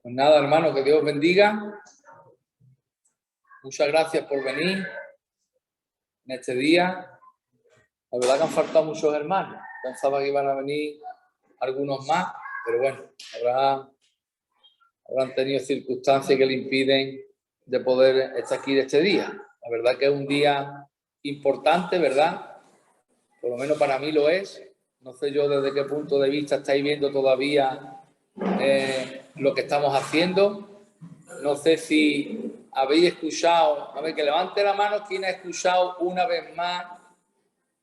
Pues nada, hermano, que Dios bendiga. Muchas gracias por venir en este día. La verdad que han faltado muchos hermanos. Pensaba que iban a venir algunos más, pero bueno, habrán tenido circunstancias que le impiden de poder estar aquí de este día. La verdad que es un día importante, ¿verdad? Por lo menos para mí lo es. No sé yo desde qué punto de vista estáis viendo todavía lo que estamos haciendo. No sé si habéis escuchado, a ver, que levante la mano quien ha escuchado una vez más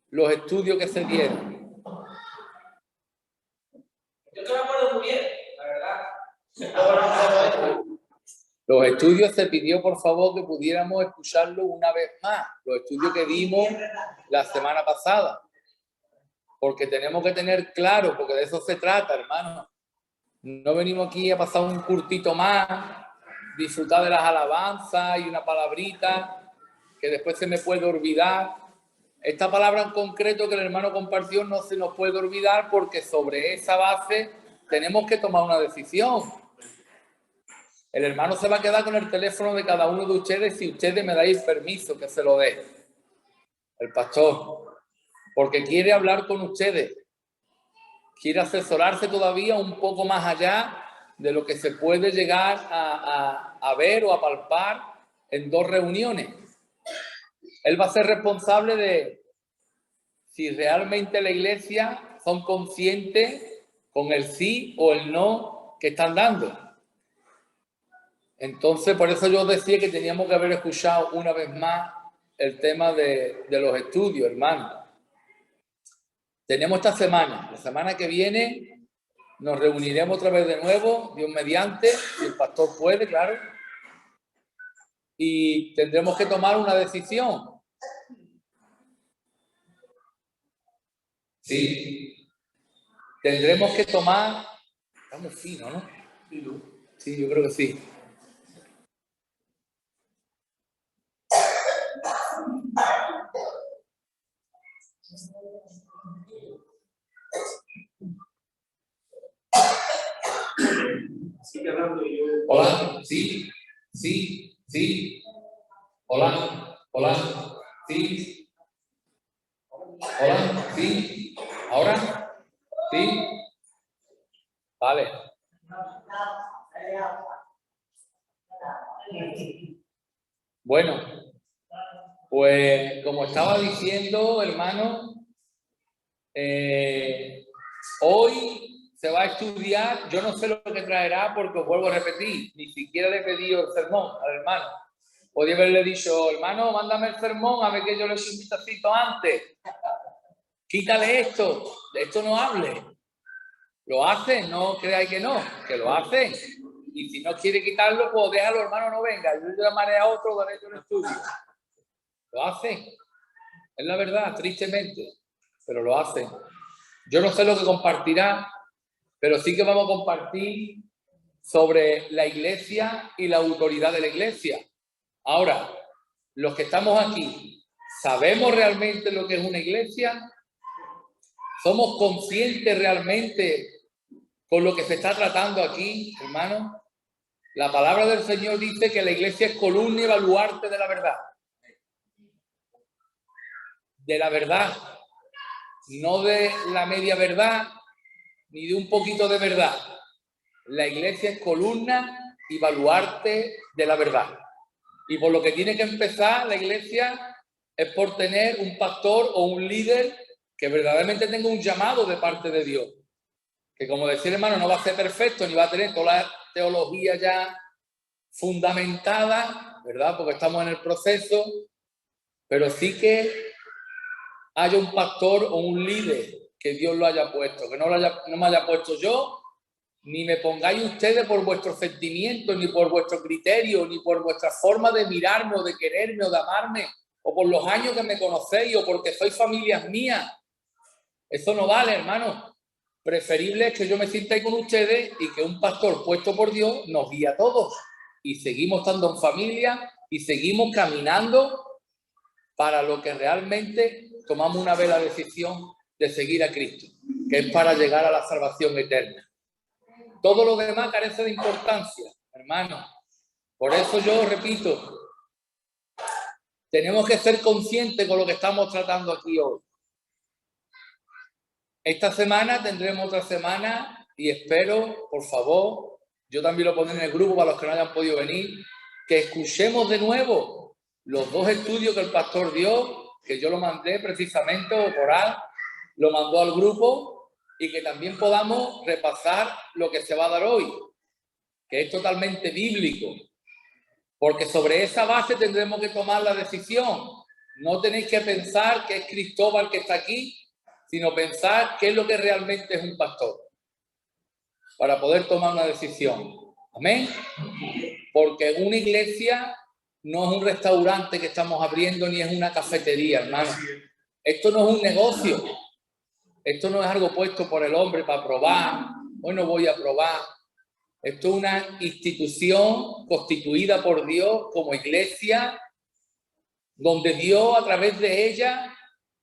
los estudios que se dieron. Yo te me acuerdo muy bien, la verdad. Los estudios se pidió, por favor, que pudiéramos escucharlo una vez más. Los estudios que dimos la semana pasada. Porque tenemos que tener claro, porque de eso se trata, hermano. No venimos aquí a pasar un curtito más, disfrutar de las alabanzas y una palabrita que después se me puede olvidar. Esta palabra en concreto que el hermano compartió no se nos puede olvidar porque sobre esa base tenemos que tomar una decisión. El hermano se va a quedar con el teléfono de cada uno de ustedes si ustedes me dais permiso que se lo dé. El pastor, porque quiere hablar con ustedes. Quiere asesorarse todavía un poco más allá de lo que se puede llegar a ver o a palpar en dos reuniones. Él va a ser responsable de si realmente la iglesia son conscientes con el sí o el no que están dando. Entonces, por eso yo decía que teníamos que haber escuchado una vez más el tema de los estudios, hermano. Tenemos esta semana, la semana que viene nos reuniremos otra vez de nuevo, Dios mediante, si el pastor puede, claro, y tendremos que tomar una decisión. Sí, tendremos que tomar... Estamos finos, ¿no? Sí, yo creo que sí. Hola, sí, sí, sí. Hola, hola, sí. Hola, sí. ¿Ahora? Sí. Vale. Bueno, pues como estaba diciendo, hermano, hoy se va a estudiar, yo no sé lo que traerá porque os vuelvo a repetir, ni siquiera le he pedido el sermón al hermano. Podría haberle dicho, hermano, mándame el sermón a ver que yo le eche un vistacito antes. Quítale esto, de esto no hable. Lo hacen, no creáis que no, que lo hacen. Y si no quiere quitarlo, pues déjalo, hermano, no venga. Yo llamaré a otro, daré yo un estudio. Lo hacen. Es la verdad, tristemente, pero lo hacen. Yo no sé lo que compartirá, pero sí que vamos a compartir sobre la iglesia y la autoridad de la iglesia. Ahora, los que estamos aquí, ¿sabemos realmente lo que es una iglesia? ¿Somos conscientes realmente con lo que se está tratando aquí, hermano? La palabra del Señor dice que la iglesia es columna y baluarte de la verdad. De la verdad. No de la media verdad, ni de un poquito de verdad. La iglesia es columna y baluarte de la verdad. Y por lo que tiene que empezar la iglesia es por tener un pastor o un líder que verdaderamente tenga un llamado de parte de Dios. Que como decía el hermano, no va a ser perfecto ni va a tener toda la teología ya fundamentada, ¿verdad? Porque estamos en el proceso, pero sí que haya un pastor o un líder que Dios lo haya puesto, que no me haya puesto yo, ni me pongáis ustedes por vuestros sentimientos, ni por vuestro criterio, ni por vuestra forma de mirarme o de quererme o de amarme, o por los años que me conocéis o porque sois familias mías. Eso no vale, hermano. Preferible es que yo me sienta ahí con ustedes y que un pastor puesto por Dios nos guíe a todos. Y seguimos estando en familia y seguimos caminando para lo que realmente tomamos una vez la decisión de seguir a Cristo, que es para llegar a la salvación eterna. Todo lo demás carece de importancia, hermano. Por eso yo repito, tenemos que ser conscientes con lo que estamos tratando aquí hoy. Esta semana tendremos otra semana y espero, por favor, yo también lo pondré en el grupo para los que no hayan podido venir, que escuchemos de nuevo los 2 estudios que el pastor dio, que yo lo mandé precisamente, o Coral lo mandó al grupo, y que también podamos repasar lo que se va a dar hoy, que es totalmente bíblico, porque sobre esa base tendremos que tomar la decisión. No tenéis que pensar que es Cristóbal que está aquí, sino pensar qué es lo que realmente es un pastor, para poder tomar una decisión. Amén. Porque una iglesia no es un restaurante que estamos abriendo, ni es una cafetería, hermano. Esto no es un negocio. Esto no es algo puesto por el hombre para probar. Hoy no voy a probar. Esto es una institución constituida por Dios como iglesia, donde Dios a través de ella,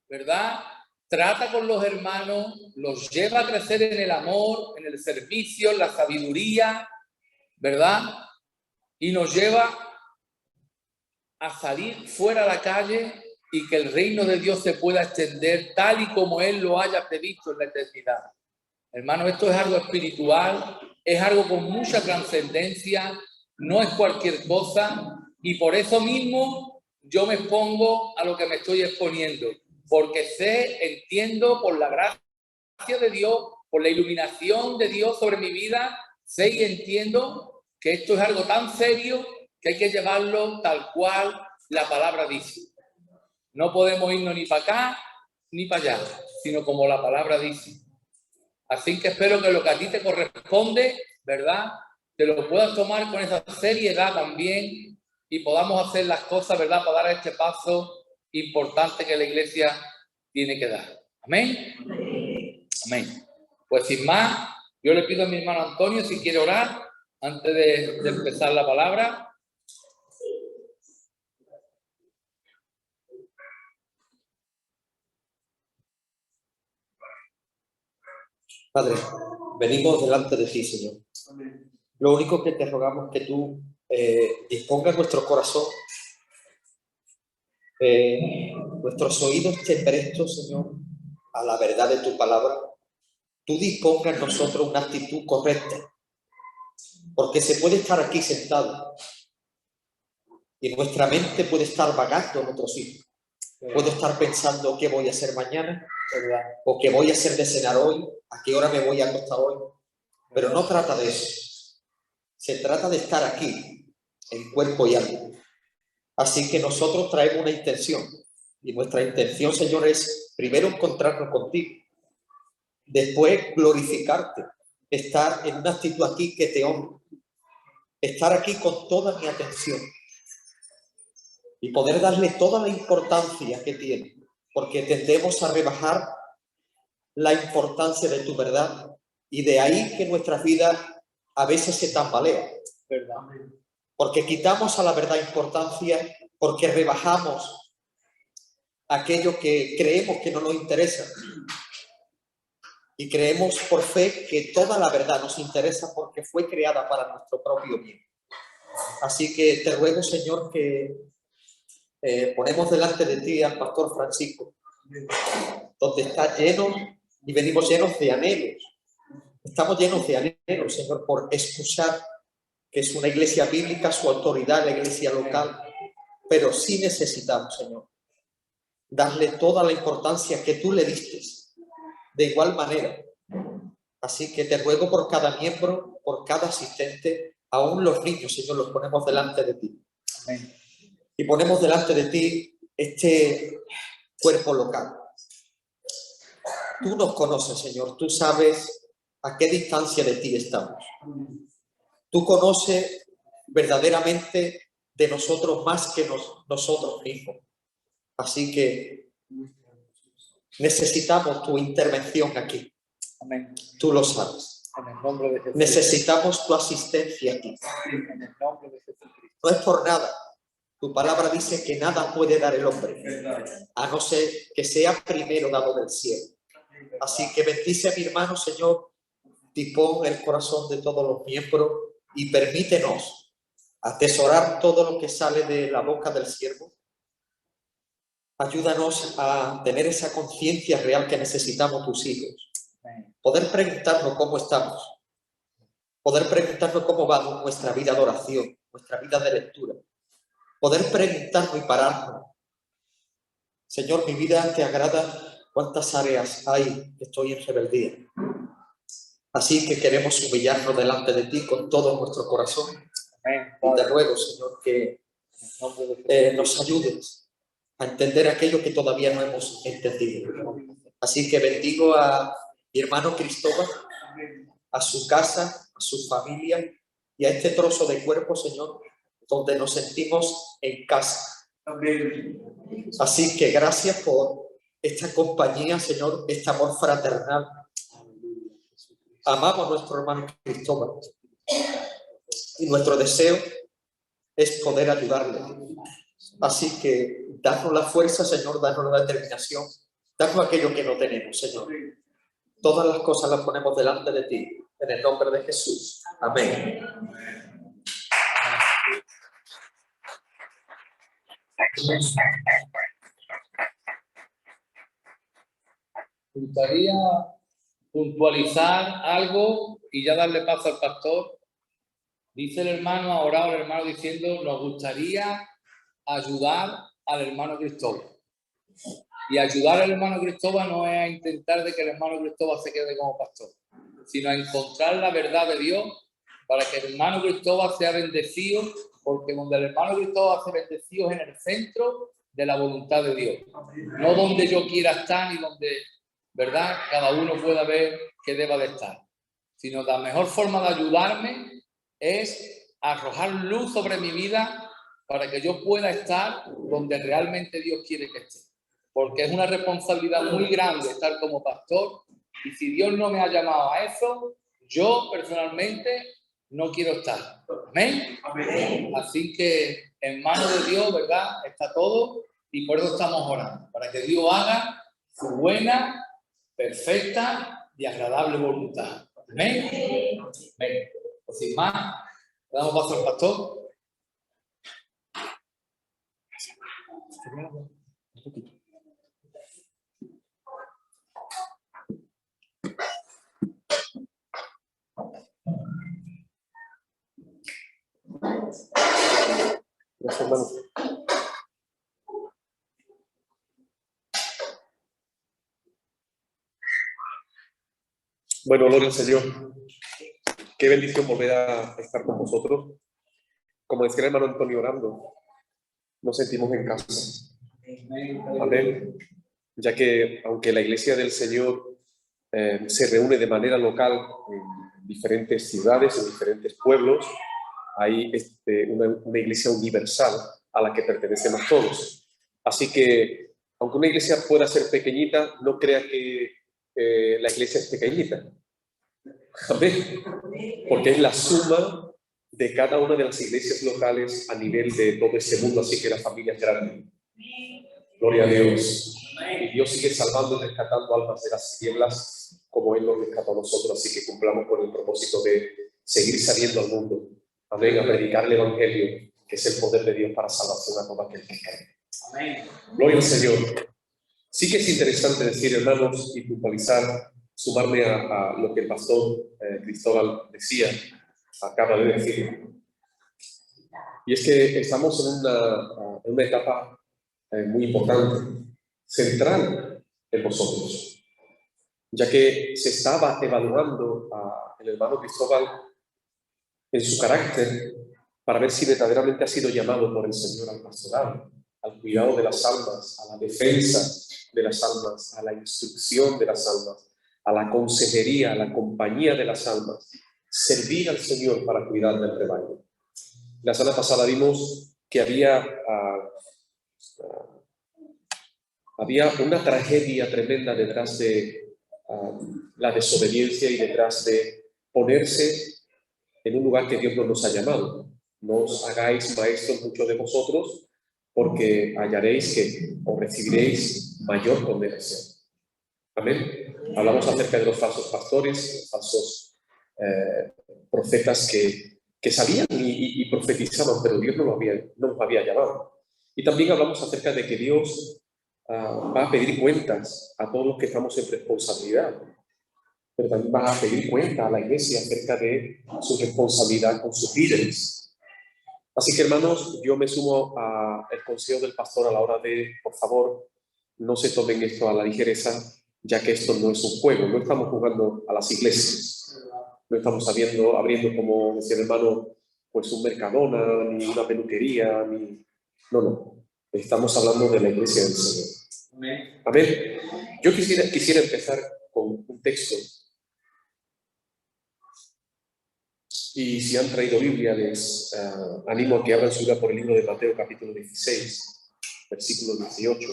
¿verdad?, trata con los hermanos, los lleva a crecer en el amor, en el servicio, en la sabiduría, ¿verdad? Y nos lleva a salir fuera a la calle y que el reino de Dios se pueda extender tal y como Él lo haya previsto en la eternidad. Hermano, esto es algo espiritual, es algo con mucha trascendencia, no es cualquier cosa, y por eso mismo yo me expongo a lo que me estoy exponiendo, porque entiendo por la gracia de Dios, por la iluminación de Dios sobre mi vida, sé y entiendo que esto es algo tan serio que hay que llevarlo tal cual la palabra dice. No podemos irnos ni para acá ni para allá, sino como la palabra dice. Así que espero que lo que a ti te corresponde, ¿verdad?, te lo puedas tomar con esa seriedad también y podamos hacer las cosas, ¿verdad?, para dar este paso importante que la iglesia tiene que dar. ¿Amén? Amén. Pues sin más, yo le pido a mi hermano Antonio si quiere orar antes de empezar la palabra. Padre, venimos delante de ti, Señor. Lo único que te rogamos es que tú dispongas nuestro corazón, nuestros oídos estén prestos, Señor, a la verdad de tu palabra. Tú dispongas en nosotros una actitud correcta, porque se puede estar aquí sentado y nuestra mente puede estar vagando en otro sitio. Puedo estar pensando qué voy a hacer mañana, ¿verdad?, o qué voy a hacer de cenar hoy, a qué hora me voy a acostar hoy. Pero no trata de eso. Se trata de estar aquí, en cuerpo y alma. Así que nosotros traemos una intención. Y nuestra intención, Señor, es primero encontrarnos contigo. Después glorificarte. Estar en una actitud aquí que te honre. Estar aquí con toda mi atención. Y poder darle toda la importancia que tiene. Porque tendemos a rebajar la importancia de tu verdad. Y de ahí que nuestras vidas a veces se tambalean, ¿verdad? Porque quitamos a la verdad importancia, porque rebajamos aquello que creemos que no nos interesa. Y creemos por fe que toda la verdad nos interesa porque fue creada para nuestro propio bien. Así que te ruego, Señor, que ponemos delante de ti al pastor Francisco, donde está lleno y venimos llenos de anhelos. Estamos llenos de anhelos, Señor, por escuchar que es una iglesia bíblica, su autoridad, la iglesia local, pero sí necesitamos, Señor, darle toda la importancia que tú le diste, de igual manera. Así que te ruego por cada miembro, por cada asistente, aún los niños, Señor, los ponemos delante de ti. Amén. Y ponemos delante de ti este cuerpo local. Tú nos conoces, Señor, tú sabes a qué distancia de ti estamos. Tú conoces verdaderamente de nosotros más que nosotros mismos. Así que necesitamos tu intervención aquí. Amén. Tú lo sabes. En el nombre de Jesús. Necesitamos tu asistencia aquí. En el nombre de Jesús. No es por nada. Tu palabra dice que nada puede dar el hombre, a no ser que sea primero dado del cielo. Así que bendice a mi hermano, Señor, dispón el corazón de todos los miembros y permítenos atesorar todo lo que sale de la boca del siervo. Ayúdanos a tener esa conciencia real que necesitamos tus hijos. Poder preguntarnos cómo estamos. Poder preguntarnos cómo va nuestra vida de oración, nuestra vida de lectura. Poder preguntarnos y pararnos. Señor, mi vida te agrada. ¿Cuántas áreas hay que estoy en rebeldía? Así que queremos humillarnos delante de ti con todo nuestro corazón. Y te ruego, Señor, que nos ayudes a entender aquello que todavía no hemos entendido. Así que bendigo a mi hermano Cristóbal, a su casa, a su familia y a este trozo de cuerpo, Señor, donde nos sentimos en casa. Así que gracias por esta compañía, Señor, este amor fraternal. Amamos a nuestro hermano Cristóbal y nuestro deseo es poder ayudarle. Así que danos la fuerza, Señor, danos la determinación, danos aquello que no tenemos, Señor. Todas las cosas las ponemos delante de ti, en el nombre de Jesús. Amén. Me gustaría puntualizar algo y ya darle paso al pastor. Dice el hermano, ha orado el hermano diciendo, nos gustaría ayudar al hermano Cristóbal. Y ayudar al hermano Cristóbal no es a intentar de que el hermano Cristóbal se quede como pastor, sino a encontrar la verdad de Dios para que el hermano Cristóbal sea bendecido, porque donde el hermano Cristóbal sea bendecido es en el centro de la voluntad de Dios. No donde yo quiera estar ni donde, ¿verdad?, cada uno pueda ver que deba de estar. Sino la mejor forma de ayudarme es arrojar luz sobre mi vida para que yo pueda estar donde realmente Dios quiere que esté. Porque es una responsabilidad muy grande estar como pastor y si Dios no me ha llamado a eso, yo personalmente no quiero estar. ¿Amén? Amén. Así que en manos de Dios, ¿verdad?, está todo y por eso estamos orando, para que Dios haga su buena, perfecta y agradable voluntad. Amén. Amén. Pues sin más, le damos paso al pastor. Gracias, hermano. Bueno, gloria al Señor. Qué bendición volver a estar con vosotros. Como decía el hermano Antonio orando, nos sentimos en casa. Amén. Ya que aunque la iglesia del Señor se reúne de manera local en diferentes ciudades, en diferentes pueblos, hay una iglesia universal a la que pertenecemos todos. Así que, aunque una iglesia pueda ser pequeñita, no crea que la iglesia es pequeñita. Amén. Porque es la suma de cada una de las iglesias locales a nivel de todo este mundo, así que la familia es grande. Gloria a Dios. Y Dios sigue salvando y rescatando almas de las tinieblas como Él nos rescató a nosotros, así que cumplamos con el propósito de seguir saliendo al mundo. Amén, a predicar el Evangelio, que es el poder de Dios para salvación a todo aquel que cree. Amén. Gloria al Señor. Sí que es interesante decir, hermanos, y puntualizar, sumarme a lo que el pastor Cristóbal decía, acaba de decir. Y es que estamos en una etapa muy importante, central en vosotros, ya que se estaba evaluando al hermano Cristóbal en su carácter para ver si verdaderamente ha sido llamado por el Señor al pastorado, al cuidado de las almas, a la defensa de las almas, a la instrucción de las almas, a la consejería, a la compañía de las almas, servir al Señor para cuidar del rebaño. La semana pasada vimos que había una tragedia tremenda detrás de la desobediencia y detrás de ponerse en un lugar que Dios no nos ha llamado. No os hagáis maestros muchos de vosotros, porque hallaréis que os recibiréis mayor condenación. Amén. Hablamos acerca de los falsos pastores, falsos profetas que sabían y profetizaban, pero Dios no los había llamado. Y también hablamos acerca de que Dios va a pedir cuentas a todos los que estamos en responsabilidad, pero también va a pedir cuenta a la iglesia acerca de su responsabilidad con sus líderes. Así que, hermanos, yo me sumo al consejo del pastor a la hora de, por favor, no se tomen esto a la ligereza, ya que esto no es un juego, no estamos jugando a las iglesias, no estamos abriendo, como decía el hermano, pues un Mercadona, ni una peluquería, no, estamos hablando de la iglesia del Señor. Amén. Amén. Yo quisiera empezar con un texto. Y si han traído Biblia, les animo a que abran su Biblia por el libro de Mateo, capítulo 16, versículo 18.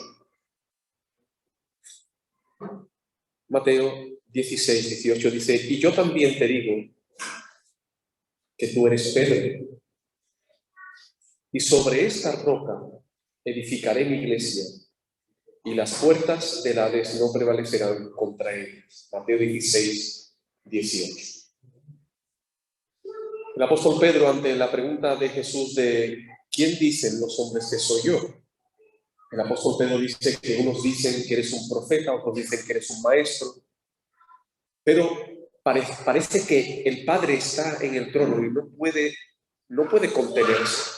Mateo 16, 18 dice: y yo también te digo que tú eres Pedro, y sobre esta roca edificaré mi iglesia, y las puertas del Hades no prevalecerán contra ellas. Mateo 16, 18. El apóstol Pedro, ante la pregunta de Jesús de ¿quién dicen los hombres que soy yo? El apóstol Pedro dice que unos dicen que eres un profeta, otros dicen que eres un maestro, pero parece que el Padre está en el trono y no puede contenerse.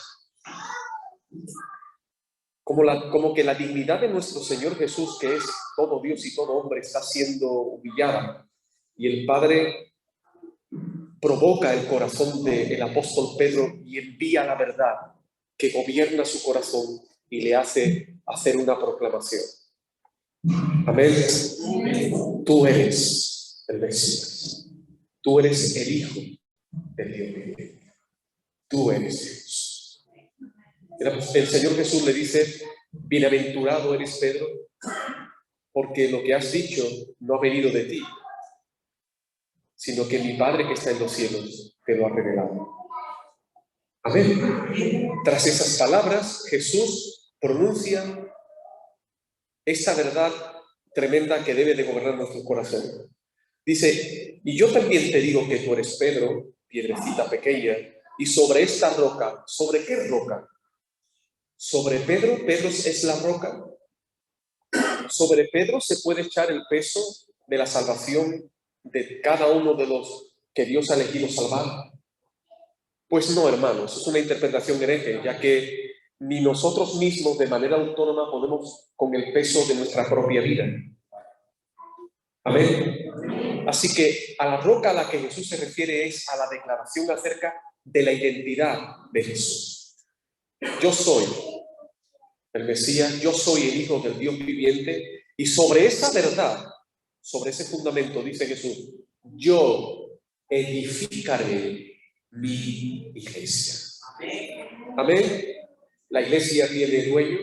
Como que la dignidad de nuestro Señor Jesús, que es todo Dios y todo hombre, está siendo humillada, y el Padre provoca el corazón del apóstol Pedro y envía la verdad que gobierna su corazón y le hace hacer una proclamación. Amén. Tú eres el Mesías. Tú eres el Hijo del Dios viviente. Tú eres Dios. El Señor Jesús le dice: bienaventurado eres Pedro, porque lo que has dicho no ha venido de ti, sino que mi Padre que está en los cielos te lo ha revelado. Amén. Tras esas palabras, Jesús pronuncia esta verdad tremenda que debe de gobernar nuestro corazón. Dice: y yo también te digo que tú eres Pedro, piedrecita pequeña, y sobre esta roca, ¿sobre qué roca? Sobre Pedro, Pedro es la roca. Sobre Pedro se puede echar el peso de la salvación de cada uno de los que Dios ha elegido salvar. Pues no, hermanos, es una interpretación hereje, ya que ni nosotros mismos de manera autónoma podemos con el peso de nuestra propia vida. Amén. Así que a la roca a la que Jesús se refiere es a la declaración acerca de la identidad de Jesús. Yo soy el Mesías, yo soy el Hijo del Dios viviente, y sobre esa verdad, sobre ese fundamento, dice Jesús, yo edificaré mi iglesia. Amén. La iglesia tiene dueño,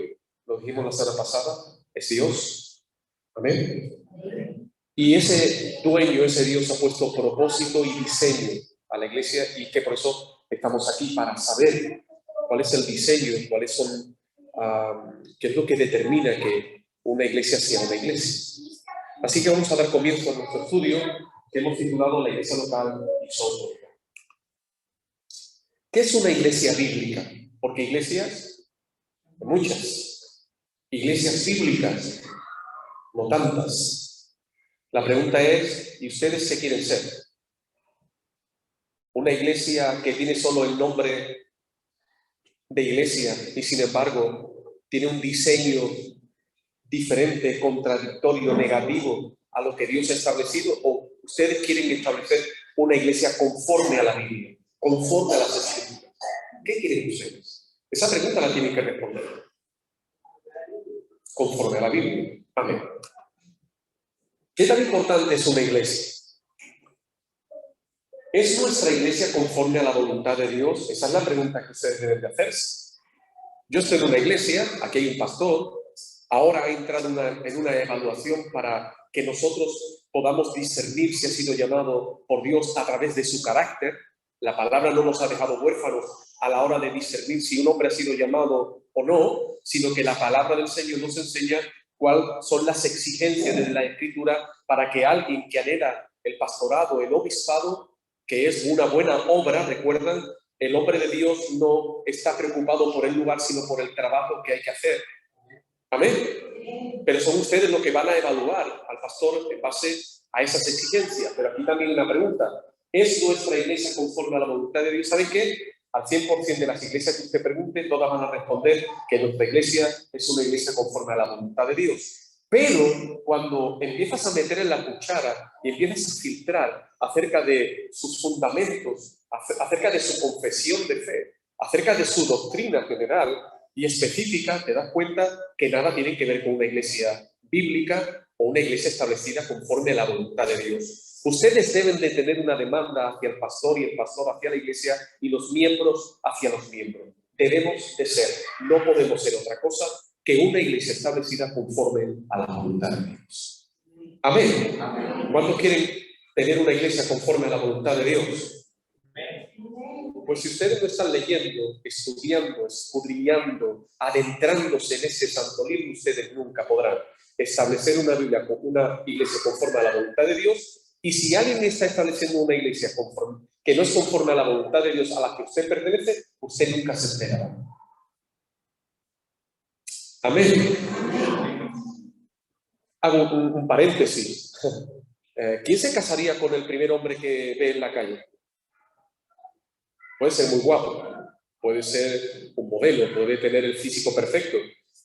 lo dijimos la semana pasada, es Dios. Amén. Y ese dueño, ese Dios ha puesto propósito y diseño a la iglesia, y que por eso estamos aquí, para saber cuál es el diseño, cuáles son, qué es lo que determina que una iglesia sea una iglesia. Así que vamos a dar comienzo a nuestro estudio que hemos titulado La iglesia local y su autoridad. ¿Qué es una iglesia bíblica? Porque iglesias, muchas. Iglesias bíblicas, no tantas. La pregunta es, ¿y ustedes qué quieren ser? ¿Una iglesia que tiene solo el nombre de iglesia y sin embargo tiene un diseño diferente, contradictorio, negativo a lo que Dios ha establecido? ¿O ustedes quieren establecer una iglesia conforme a la Biblia, conforme a las Escrituras? ¿Qué quieren ustedes? Esa pregunta la tienen que responder. Conforme a la Biblia. Amén. ¿Qué tan importante es una iglesia? ¿Es nuestra iglesia conforme a la voluntad de Dios? Esa es la pregunta que ustedes deben de hacerse. Yo estoy en una iglesia, aquí hay un pastor, ahora ha entrado en una evaluación para que nosotros podamos discernir si ha sido llamado por Dios a través de su carácter. La palabra no nos ha dejado huérfanos a la hora de discernir si un hombre ha sido llamado o no, sino que la palabra del Señor nos enseña cuáles son las exigencias de la Escritura para que alguien que anhela el pastorado, el obispado, que es una buena obra. Recuerdan, el hombre de Dios no está preocupado por el lugar, sino por el trabajo que hay que hacer. Amén. Pero son ustedes los que van a evaluar al pastor en base a esas exigencias. Pero aquí también una pregunta. ¿Es nuestra iglesia conforme a la voluntad de Dios? ¿Saben qué? Al 100% de las iglesias que usted pregunte, todas van a responder que nuestra iglesia es una iglesia conforme a la voluntad de Dios. Pero cuando empiezas a meter en la cuchara y empiezas a filtrar acerca de sus fundamentos, acerca de su confesión de fe, acerca de su doctrina general y específica, te das cuenta que nada tiene que ver con una iglesia bíblica o una iglesia establecida conforme a la voluntad de Dios. Ustedes deben de tener una demanda hacia el pastor y el pastor hacia la iglesia y los miembros hacia los miembros. Debemos de ser, no podemos ser otra cosa que una iglesia establecida conforme a la voluntad de Dios. Amén. ¿Cuántos quieren tener una iglesia conforme a la voluntad de Dios? Pues si ustedes no están leyendo, estudiando, escudriñando, adentrándose en ese santo libro, ustedes nunca podrán establecer una iglesia conforme a la voluntad de Dios. Y si alguien está estableciendo una iglesia que no es conforme a la voluntad de Dios a la que usted pertenece, usted nunca se enterará. Amén. Hago un paréntesis. ¿Quién se casaría con el primer hombre que ve en la calle? Puede ser muy guapo, puede ser un modelo, puede tener el físico perfecto,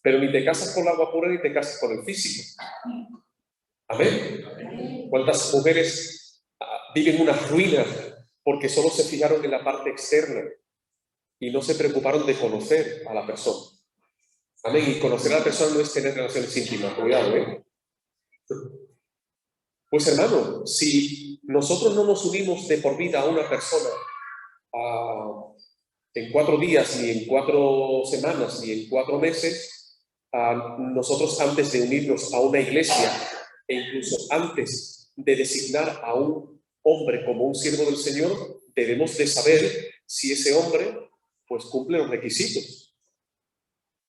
pero ni te casas con la guapura ni te casas con el físico. Amén. ¿Cuántas mujeres viven unas ruinas porque solo se fijaron en la parte externa y no se preocuparon de conocer a la persona? Amén. Y conocer a la persona no es tener relaciones íntimas, cuidado, ¿eh? Pues hermano, si nosotros no nos unimos de por vida a una persona en 4 días, ni en 4 semanas, ni en 4 meses, nosotros antes de unirnos a una iglesia e incluso antes de designar a un hombre como un siervo del Señor, debemos de saber si ese hombre pues cumple los requisitos.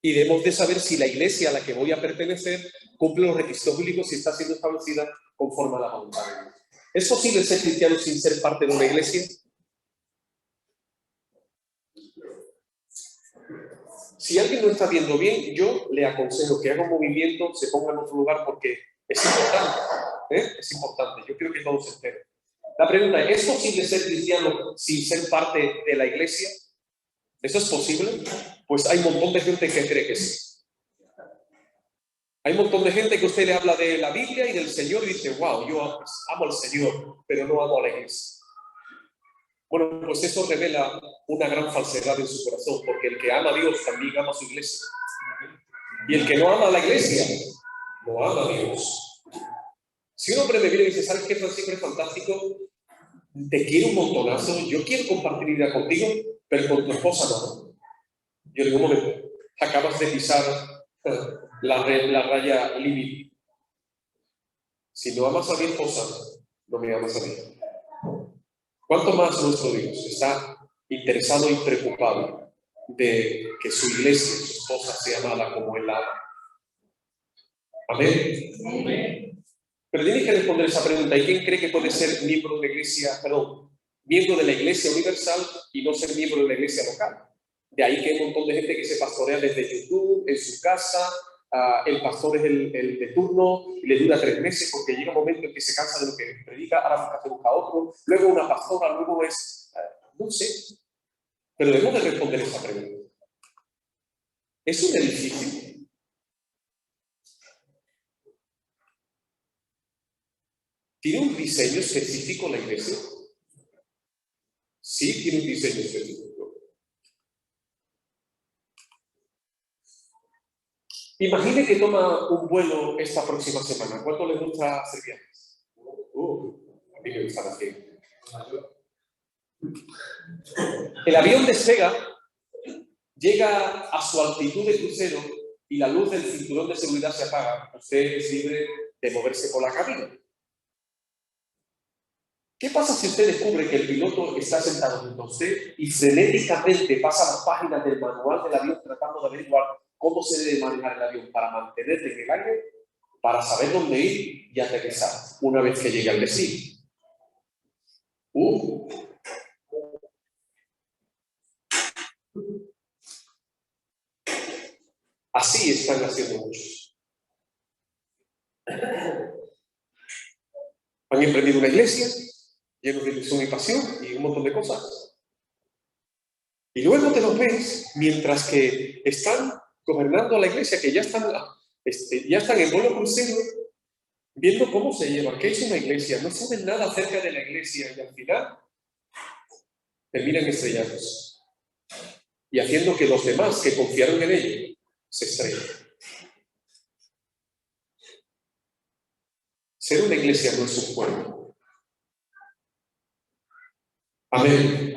Y debemos de saber si la iglesia a la que voy a pertenecer cumple los requisitos bíblicos y está siendo establecida conforme a la voluntad de Dios. ¿Es posible ser cristiano sin ser parte de una iglesia? Si alguien no está viendo bien, yo le aconsejo que haga un movimiento, se ponga en otro lugar porque es importante. Es importante. Yo creo que todos se enteren. La pregunta es posible ser cristiano sin ser parte de la iglesia? ¿Eso es posible? Pues hay un montón de gente que cree que sí. Hay un montón de gente que usted le habla de la Biblia y del Señor y dice, wow, yo amo al Señor, pero no amo a la iglesia. Bueno, pues eso revela una gran falsedad en su corazón, porque el que ama a Dios también ama a su iglesia. Y el que no ama a la iglesia, no ama a Dios. Si un hombre me viene y dice, ¿sabes qué, Francisco? Es fantástico, te quiero un montonazo, yo quiero compartir vida contigo, pero con tu esposa no. Yo en un momento, acabas de pisar la raya límite. Si no amas a mi esposa, no me amas a mí. ¿Cuánto más nuestro Dios está interesado y preocupado de que su iglesia, su esposa, sea amada como Él la ama? Amén. Amén. Pero tienes que responder esa pregunta. ¿Y quién cree que puede ser miembro de la iglesia, miembro de la iglesia universal y no ser miembro de la iglesia local? De ahí que hay un montón de gente que se pastorea desde YouTube, en su casa. El pastor es el de turno y le dura 3 meses porque llega un momento en que se cansa de lo que predica, ahora busca otro, luego una pastora, luego es... no sé, pero debemos de responder esta pregunta. ¿Es un edificio? ¿Tiene un diseño específico la iglesia? Sí, tiene un diseño específico. Imagine que toma un vuelo esta próxima semana. ¿Cuánto le gusta hacer viajes? A mí me gustan así. El avión despega, llega a su altitud de crucero y la luz del cinturón de seguridad se apaga. Usted es libre de moverse por la cabina. ¿Qué pasa si usted descubre que el piloto está sentado junto a usted y frenéticamente pasa las páginas del manual del avión tratando de averiguar cómo se debe manejar el avión para mantenerse en el aire, para saber dónde ir y aterrizar una vez que llegue al destino? Así están haciendo muchos. Han emprendido una iglesia, llenos de ilusión y pasión y un montón de cosas. Y luego te los ves mientras que están gobernando la iglesia, que ya están en vuelo crucero, viendo cómo se lleva, qué es una iglesia, no saben nada acerca de la iglesia y al final terminan estrellados y haciendo que los demás que confiaron en ello se estrellen. Ser una iglesia no es un juego. Amén.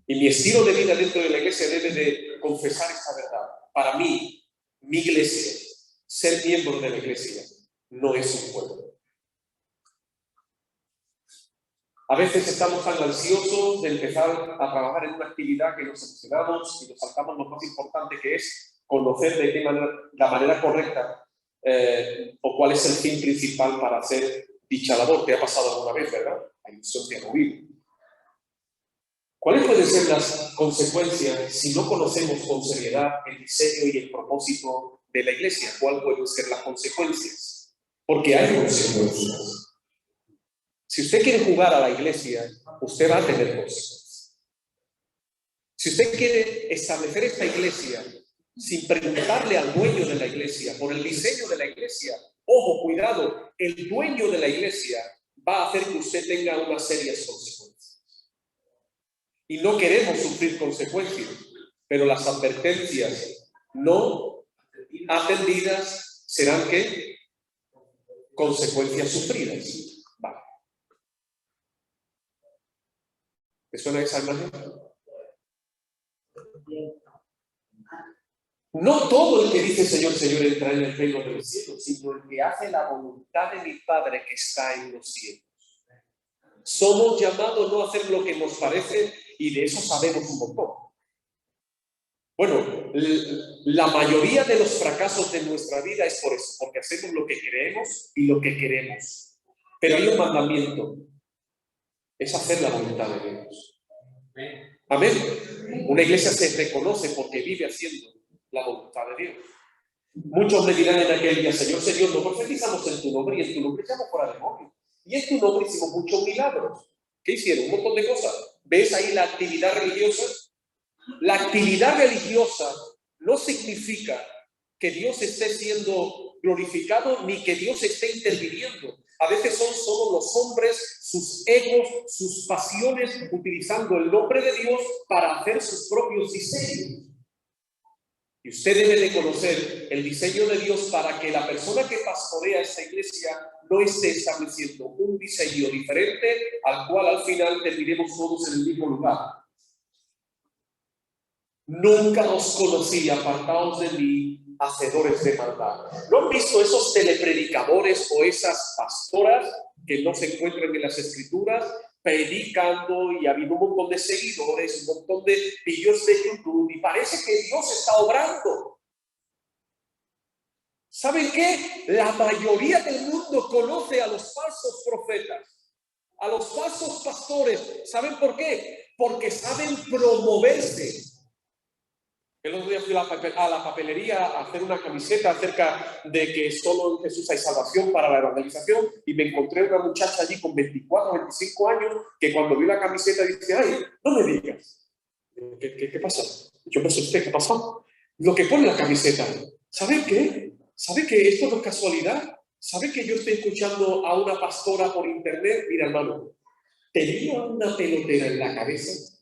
Y mi estilo de vida dentro de la iglesia debe de confesar esta verdad. Para mí, mi iglesia, ser miembro de la iglesia, no es un juego. A veces estamos tan ansiosos de empezar a trabajar en una actividad que nos emocionamos y nos saltamos lo más importante, que es conocer de qué manera, la manera correcta o cuál es el fin principal para hacer dicha labor. Te ha pasado alguna vez, ¿verdad? La ilusión te ha movido. ¿Cuáles pueden ser las consecuencias si no conocemos con seriedad el diseño y el propósito de la iglesia? ¿Cuáles pueden ser las consecuencias? Porque hay consecuencias. Si usted quiere jugar a la iglesia, usted va a tener consecuencias. Si usted quiere establecer esta iglesia sin preguntarle al dueño de la iglesia por el diseño de la iglesia, ojo, cuidado, el dueño de la iglesia va a hacer que usted tenga unas serias consecuencias. Y no queremos sufrir consecuencias, pero las advertencias no atendidas serán ¿qué? Consecuencias sufridas. Vale. ¿Te suena esa imagen? No todo el que dice Señor, Señor entra en el reino de los cielos, sino el que hace la voluntad de mi Padre que está en los cielos. Somos llamados no a hacer lo que nos parece y de eso sabemos un montón. Bueno, la mayoría de los fracasos de nuestra vida es por eso, porque hacemos lo que creemos y lo que queremos. Pero hay un mandamiento, es hacer la voluntad de Dios. Amén. Una iglesia se reconoce porque vive haciendo la voluntad de Dios. Muchos me dirán en aquel día, Señor, Señor, no profetizamos en tu nombre y en tu nombre echamos fuera demonios. Y en tu nombre hicimos muchos milagros. ¿Qué hicieron? Un montón de cosas. ¿Ves ahí la actividad religiosa? La actividad religiosa no significa que Dios esté siendo glorificado ni que Dios esté interviniendo. A veces son solo los hombres, sus egos, sus pasiones, utilizando el nombre de Dios para hacer sus propios diseños. Y usted debe de conocer el diseño de Dios para que la persona que pastorea esta iglesia no esté estableciendo un diseño diferente al cual al final terminemos todos en el mismo lugar. Nunca os conocí, apartaos de mí, hacedores de maldad. ¿No han visto esos telepredicadores o esas pastoras que no se encuentran en las escrituras predicando y ha habido un montón de seguidores, un montón de vídeos de YouTube y parece que Dios está obrando? ¿Saben qué? La mayoría del mundo conoce a los falsos profetas, a los falsos pastores. ¿Saben por qué? Porque saben promoverse. El otro día fui a la papelería a hacer una camiseta acerca de que solo en Jesús hay salvación para la evangelización y me encontré una muchacha allí con 24 o 25 años que cuando vio la camiseta dice, ay, no me digas. ¿Qué pasó? Yo me asusté, ¿qué pasó? Lo que pone la camiseta. ¿Sabe qué? ¿Sabe que esto no es casualidad? ¿Sabe que yo estoy escuchando a una pastora por internet? Mira, hermano, tenía una pelotera en la cabeza.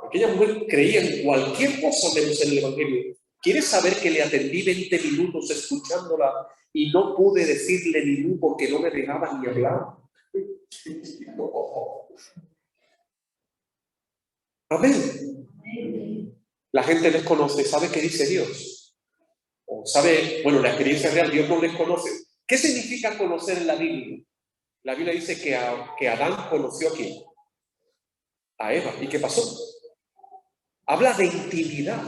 Aquella mujer creía en cualquier cosa menos en el Evangelio. ¿Quieres saber que le atendí 20 minutos escuchándola y no pude decirle ni mu porque no me dejaba ni hablar? Amén. La gente les conoce, sabe qué dice Dios. O sabe, bueno, la experiencia real, Dios no les conoce. ¿Qué significa conocer en la Biblia? La Biblia dice que Adán conoció a ¿quién? A Eva. ¿Y qué pasó? Habla de intimidad.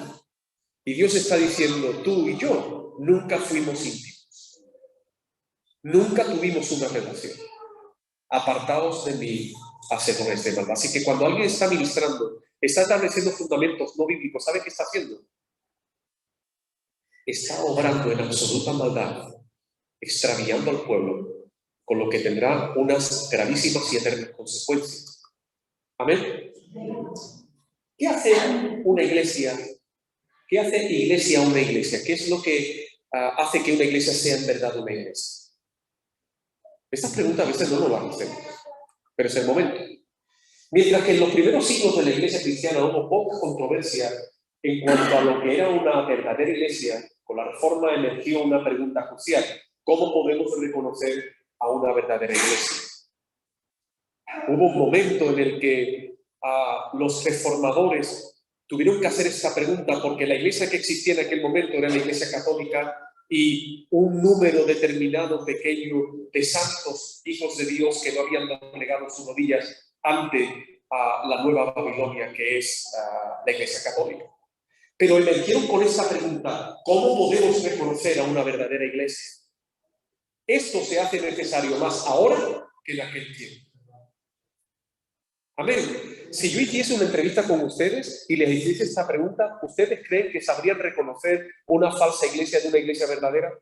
Y Dios está diciendo, tú y yo nunca fuimos íntimos. Nunca tuvimos una relación. Apartados de mí, hacedores de maldad. Así que cuando alguien está ministrando, está estableciendo fundamentos no bíblicos, ¿sabe qué está haciendo? Está obrando en absoluta maldad, extraviando al pueblo, con lo que tendrá unas gravísimas y eternas consecuencias. Amén. ¿Qué hace una iglesia? ¿Qué hace iglesia a una iglesia? ¿Qué es lo que hace que una iglesia sea en verdad una iglesia? Esta pregunta a veces no nos la hacemos, pero es el momento. Mientras que en los primeros siglos de la iglesia cristiana hubo poca controversia en cuanto a lo que era una verdadera iglesia, con la reforma emergió una pregunta crucial: ¿cómo podemos reconocer a una verdadera iglesia? Hubo un momento en el que los reformadores tuvieron que hacer esta pregunta, porque la iglesia que existía en aquel momento era la iglesia católica y un número determinado pequeño de santos hijos de Dios que no habían doblegado sus rodillas ante la nueva Babilonia, que es la iglesia católica. Pero emergieron con esta pregunta: ¿cómo podemos reconocer a una verdadera iglesia? Esto se hace necesario más ahora que en aquel tiempo. Amén. Si yo hiciese una entrevista con ustedes y les hiciese esta pregunta, ¿ustedes creen que sabrían reconocer una falsa iglesia de una iglesia verdadera?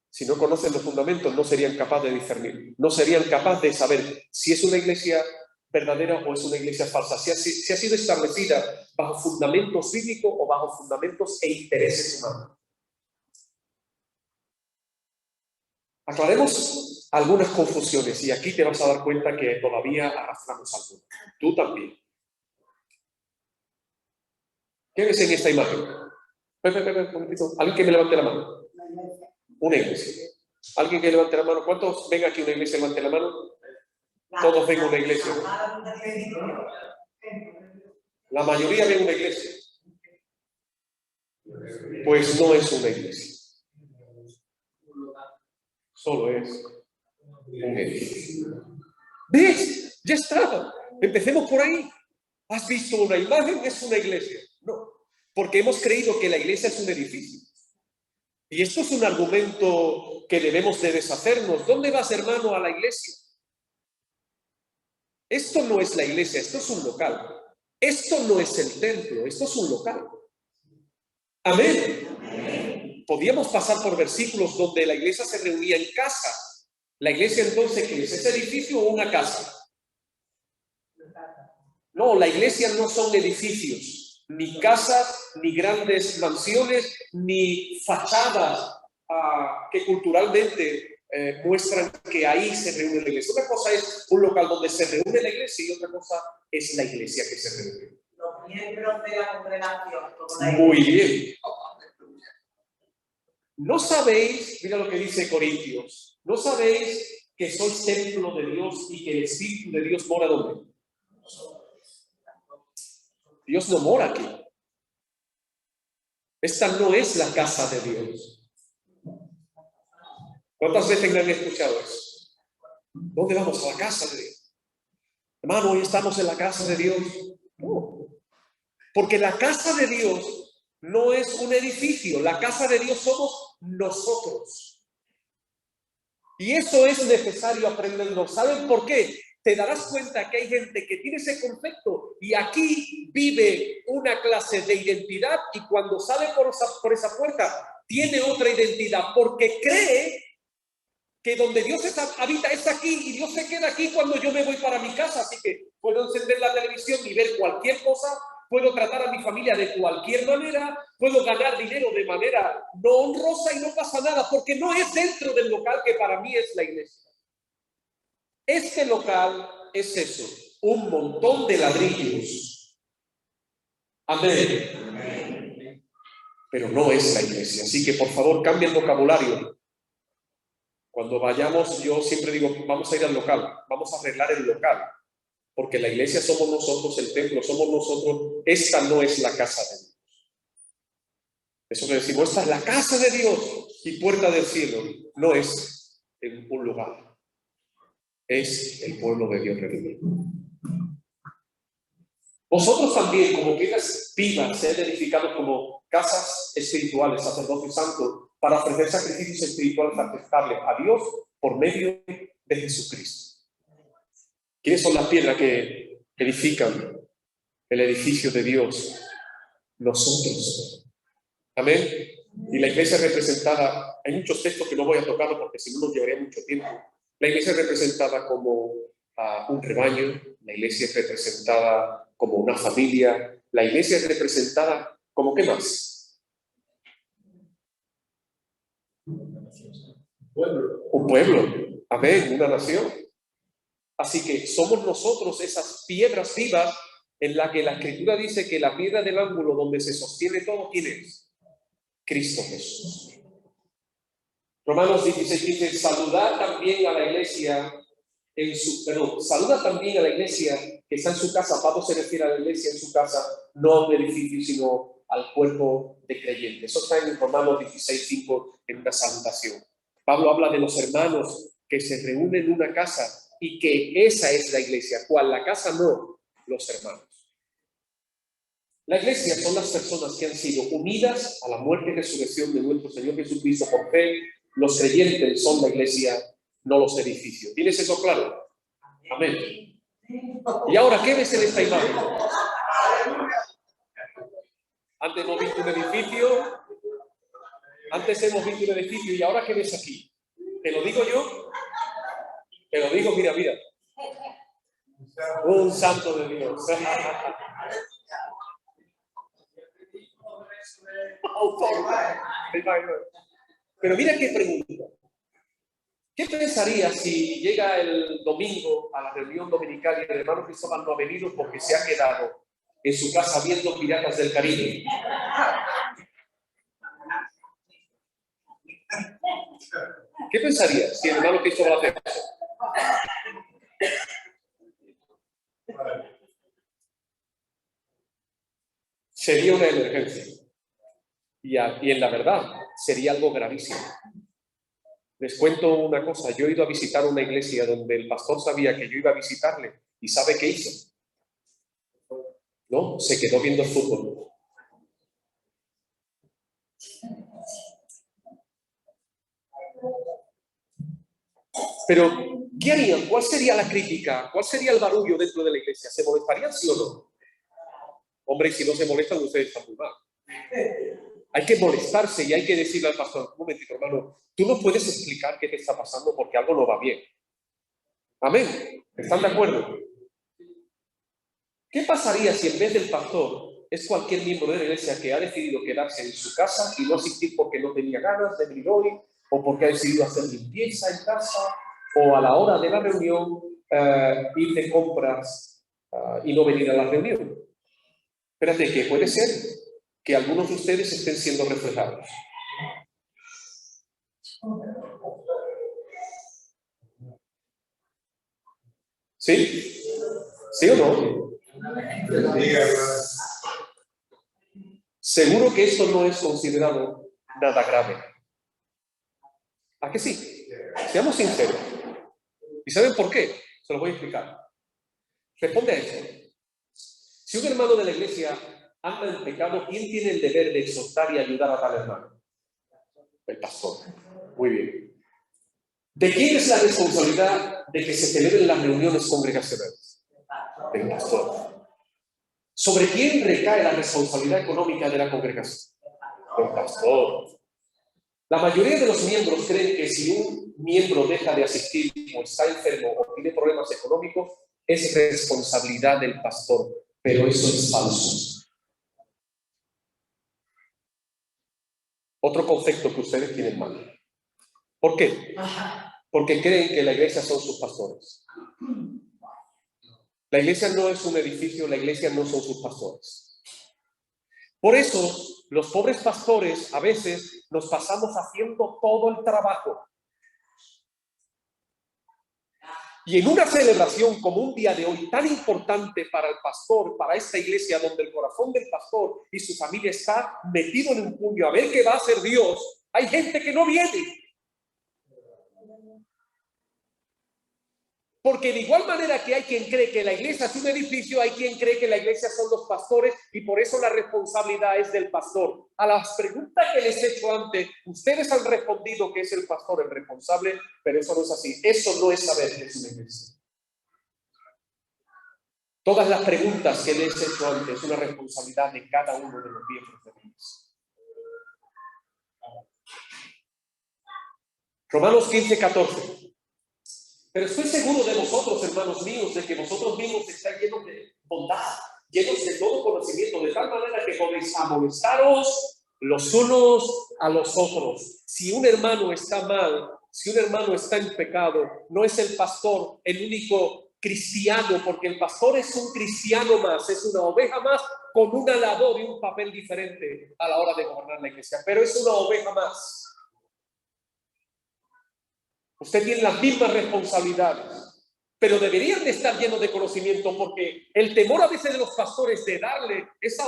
Si no conocen los fundamentos, no serían capaces de discernir, no serían capaces de saber si es una iglesia verdadera o es una iglesia falsa, si ha sido establecida bajo fundamentos bíblicos o bajo fundamentos e intereses humanos. Aclaremos algunas confusiones y aquí te vas a dar cuenta que todavía arrastramos algunas. Tú también. ¿Qué ves en esta imagen? Un momentito. ¿Alguien que me levante la mano? Una iglesia. ¿Alguien que levante la mano? ¿Cuántos ven aquí una iglesia? Levante la mano. Todos ven una iglesia. La mayoría ven una iglesia. Pues no es una iglesia. Solo es un edificio. ¿Ves? Ya está. Empecemos por ahí. ¿Has visto una imagen? Es una iglesia. No, porque hemos creído que la iglesia es un edificio. Y esto es un argumento que debemos de deshacernos. ¿Dónde vas, hermano, a la iglesia? Esto no es la iglesia, esto es un local. Esto no es el templo, esto es un local. Amén. Amén. Podíamos pasar por versículos donde la iglesia se reunía en casa. La iglesia entonces, ¿qué es? ¿Es edificio o una casa? No, la iglesia no son edificios, ni casas, ni grandes mansiones, ni fachadas que culturalmente muestran que ahí se reúne la iglesia. Una cosa es un local donde se reúne la iglesia y otra cosa es la iglesia que se reúne. Los miembros de la congregación. Muy bien. ¿No sabéis, mira lo que dice Corintios, no sabéis que sois templo de Dios y que el Espíritu de Dios mora ¿dónde? Dios no mora aquí. Esta no es la casa de Dios. ¿Cuántas veces me han escuchado eso? ¿Dónde vamos? A la casa de Dios. Hermano, hoy estamos en la casa de Dios. No. Porque la casa de Dios no es un edificio. La casa de Dios somos nosotros. Y eso es necesario aprenderlo. ¿Saben por qué? Te darás cuenta que hay gente que tiene ese concepto y aquí vive una clase de identidad y cuando sale por esa puerta tiene otra identidad porque cree que donde Dios habita es aquí y Dios se queda aquí cuando yo me voy para mi casa. Así que puedo encender la televisión y ver cualquier cosa, puedo tratar a mi familia de cualquier manera, puedo ganar dinero de manera no honrosa y no pasa nada porque no es dentro del local que para mí es la iglesia. Este local es eso, un montón de ladrillos. Amén. Pero no es la iglesia. Así que por favor cambia el vocabulario. Cuando vayamos, yo siempre digo, vamos a ir al local, vamos a arreglar el local. Porque la iglesia somos nosotros, el templo somos nosotros. Esta no es la casa de Dios. Eso que decimos, esta es la casa de Dios y puerta del cielo. No es un lugar. Es el pueblo de Dios redimido. Vosotros también, como piedras vivas, sed edificados como casas espirituales, sacerdocio santo, para ofrecer sacrificios espirituales aceptables a Dios por medio de Jesucristo. ¿Quiénes son las piedras que edifican el edificio de Dios? Nosotros. Amén. Y la iglesia representada, hay muchos textos que no voy a tocar porque si no nos llevaría mucho tiempo. La iglesia es representada como un rebaño, la iglesia es representada como una familia, la iglesia es representada como ¿qué más? Un pueblo, amén, una nación. Así que somos nosotros esas piedras vivas en la que la Escritura dice que la piedra del ángulo donde se sostiene todo, ¿quién es? Cristo Jesús. Romanos 16 dice, saludad también a la iglesia saluda también a la iglesia que está en su casa. Pablo se refiere a la iglesia en su casa, no a un edificio, sino al cuerpo de creyentes. Eso está en Romanos 16:5 en una salutación. Pablo habla de los hermanos que se reúnen en una casa y que esa es la iglesia. ¿Cuál? La casa no, los hermanos. La iglesia son las personas que han sido unidas a la muerte y resurrección de nuestro Señor Jesucristo por fe. Los creyentes son la iglesia, no los edificios. ¿Tienes eso claro? Amén. Y ahora, ¿qué ves en esta imagen? Antes hemos visto un edificio, y ahora ¿qué ves aquí? ¿Te lo digo yo? Te lo digo, mira. Un santo de Dios. Pero mira qué pregunta. ¿Qué pensaría si llega el domingo a la reunión dominical y el hermano Cristóbal no ha venido porque se ha quedado en su casa viendo Piratas del Caribe? ¿Qué pensaría si el hermano Cristóbal hace eso? Sería una emergencia. Y en la verdad, sería algo gravísimo. Les cuento una cosa, yo he ido a visitar una iglesia donde el pastor sabía que yo iba a visitarle y ¿sabe qué hizo? ¿No? Se quedó viendo el fútbol. Pero, ¿qué harían? ¿Cuál sería la crítica? ¿Cuál sería el barullo dentro de la iglesia? ¿Se molestarían, sí o no? Hombre, y si no se molestan, ustedes están muy mal. Hay que molestarse y hay que decirle al pastor, un momentito, hermano, tú no puedes explicar qué te está pasando porque algo no va bien. Amén. ¿Están de acuerdo? ¿Qué pasaría si en vez del pastor es cualquier miembro de la iglesia que ha decidido quedarse en su casa y no asistir porque no tenía ganas de venir hoy, o porque ha decidido hacer limpieza en casa, o a la hora de la reunión ir de compras y no venir a la reunión? Espérate, que puede ser que algunos de ustedes estén siendo reflejados. ¿Sí? ¿Sí o no? Seguro que esto no es considerado nada grave. ¿A que sí? Seamos sinceros. ¿Y saben por qué? Se lo voy a explicar. Responde a eso. Si un hermano de la iglesia anda en pecado, ¿quién tiene el deber de exhortar y ayudar a tal hermano? El pastor. Muy bien. ¿De quién es la responsabilidad de que se celebren las reuniones congregacionales? Del pastor. ¿Sobre quién recae la responsabilidad económica de la congregación? Del pastor. La mayoría de los miembros creen que si un miembro deja de asistir o está enfermo o tiene problemas económicos, es responsabilidad del pastor. Pero eso es falso. Otro concepto que ustedes tienen mal. ¿Por qué? Porque creen que la iglesia son sus pastores. La iglesia no es un edificio, la iglesia no son sus pastores. Por eso, los pobres pastores a veces nos pasamos haciendo todo el trabajo. Y en una celebración como un día de hoy tan importante para el pastor, para esta iglesia donde el corazón del pastor y su familia está metido en un puño a ver qué va a hacer Dios, hay gente que no viene. Porque de igual manera que hay quien cree que la iglesia es un edificio, hay quien cree que la iglesia son los pastores y por eso la responsabilidad es del pastor. A las preguntas que les he hecho antes, ustedes han respondido que es el pastor el responsable, pero eso no es así. Eso no es saber que es una iglesia. Todas las preguntas que les he hecho antes es una responsabilidad de cada uno de los miembros de la iglesia. Romanos 15:14. Pero estoy seguro de vosotros, hermanos míos, de que vosotros mismos estáis llenos de bondad, llenos de todo conocimiento, de tal manera que podéis amonestaros los unos a los otros. Si un hermano está mal, si un hermano está en pecado, no es el pastor el único cristiano, porque el pastor es un cristiano más, es una oveja más con una labor y un papel diferente a la hora de gobernar la iglesia, pero es una oveja más. Usted tiene las mismas responsabilidades, pero deberían de estar llenos de conocimiento, porque el temor a veces de los pastores de darle esa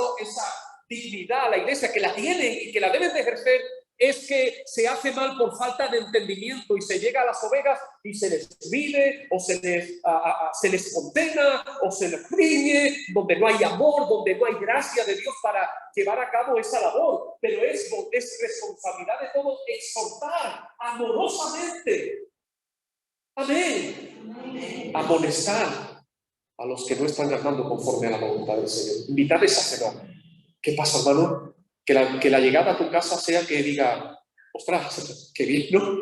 dignidad a la iglesia que la tienen y que la deben de ejercer es que se hace mal por falta de entendimiento y se llega a las ovejas y se les mide o se les condena o se les riñe, donde no hay amor, donde no hay gracia de Dios para llevar a cabo esa labor. Pero es responsabilidad de todos exhortar amorosamente. Amén. Amonestar a los que no están andando conforme a la voluntad del Señor. Invitarles a cenar. ¿Qué pasa, hermano? Que la llegada a tu casa sea que diga, ostras, qué bien, ¿no?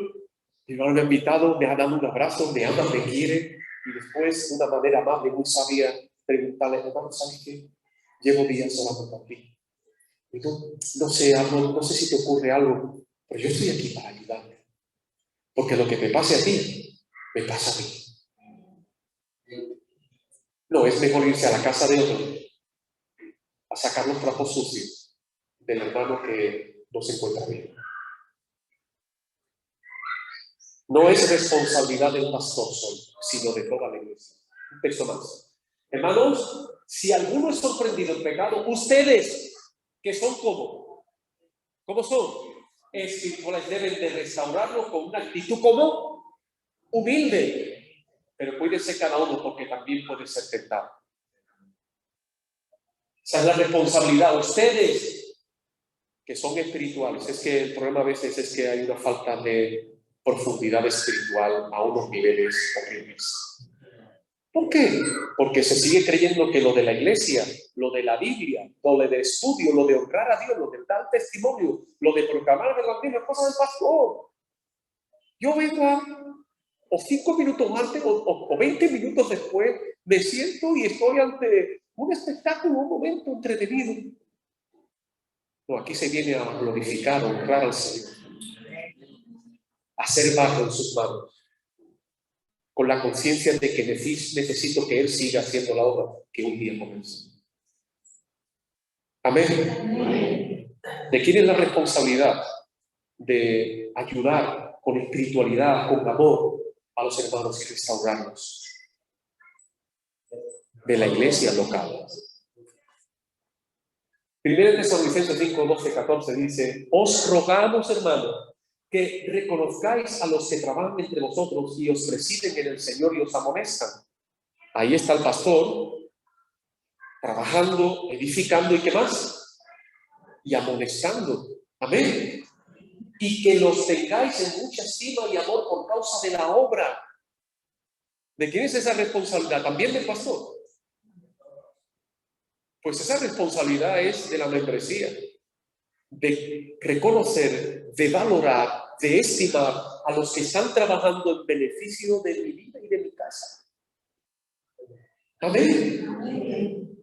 Mi hermano me ha invitado, me ha dado un abrazo, me ama, me quiere, y después, de una manera amable, muy sabia, preguntarle, hermano, ¿sabes qué? Llevo días orando por ti. Y no sé si te ocurre algo, pero yo estoy aquí para ayudarte. Porque lo que te pase a ti, me pasa a mí. No, es mejor irse a la casa de otro a sacar los trapos sucios del hermano que no se encuentra bien. No es responsabilidad del pastor solo, sino de toda la iglesia. Un texto más. Hermanos, si alguno es sorprendido en pecado, ustedes, que son ¿cómo son? Espirituales, deben de restaurarlo con una actitud como humilde. Pero cuídense cada uno, porque también puede ser tentado. Esa es la responsabilidad. Ustedes que son espirituales, es que el problema a veces es que hay una falta de profundidad espiritual a unos niveles horribles. ¿Por qué? Porque se sigue creyendo que lo de la iglesia, lo de la Biblia, lo de estudio, lo de honrar a Dios, lo de dar testimonio, lo de proclamar el evangelio, es cosa del pastor. Yo vengo o 5 minutos antes o 20 minutos después, me siento y estoy ante un espectáculo, un momento entretenido. No, aquí se viene a glorificar, a honrar al Señor, a ser barro en sus manos, con la conciencia de que necesito que Él siga haciendo la obra que un día comenzó. Amén. ¿De quién es la responsabilidad de ayudar con espiritualidad, con amor a los hermanos y restaurarlos? De la iglesia local. 1 Tesalonicenses 5, 12, 14 dice: os rogamos, hermanos, que reconozcáis a los que trabajan entre vosotros y os presiden en el Señor y os amonestan. Ahí está el pastor trabajando, edificando y ¿qué más? Y amonestando. Amén. Y que los tengáis en mucha estima y amor por causa de la obra. ¿De quién es esa responsabilidad? ¿También del pastor? Pues esa responsabilidad es de la membresía, de reconocer, de valorar, de estimar a los que están trabajando en beneficio de mi vida y de mi casa. Amén.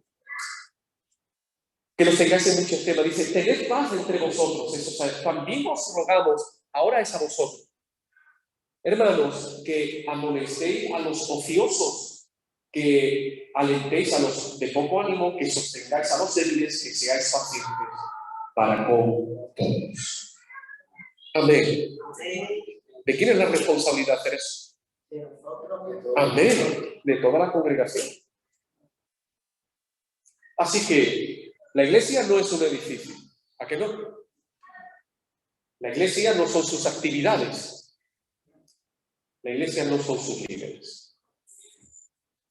Que los tengáis en mucha estima. Dice, tened paz entre vosotros. Eso, también os rogamos, ahora es a vosotros, hermanos, que amonestéis a los ociosos, que alentéis a los de poco ánimo, que sostengáis a los débiles, que seáis pacientes para con todos. Amén. ¿De quién es la responsabilidad de hacer eso? Amén. De toda la congregación. Así que la iglesia no es un edificio. ¿A qué no? La iglesia no son sus actividades. La iglesia no son sus líderes.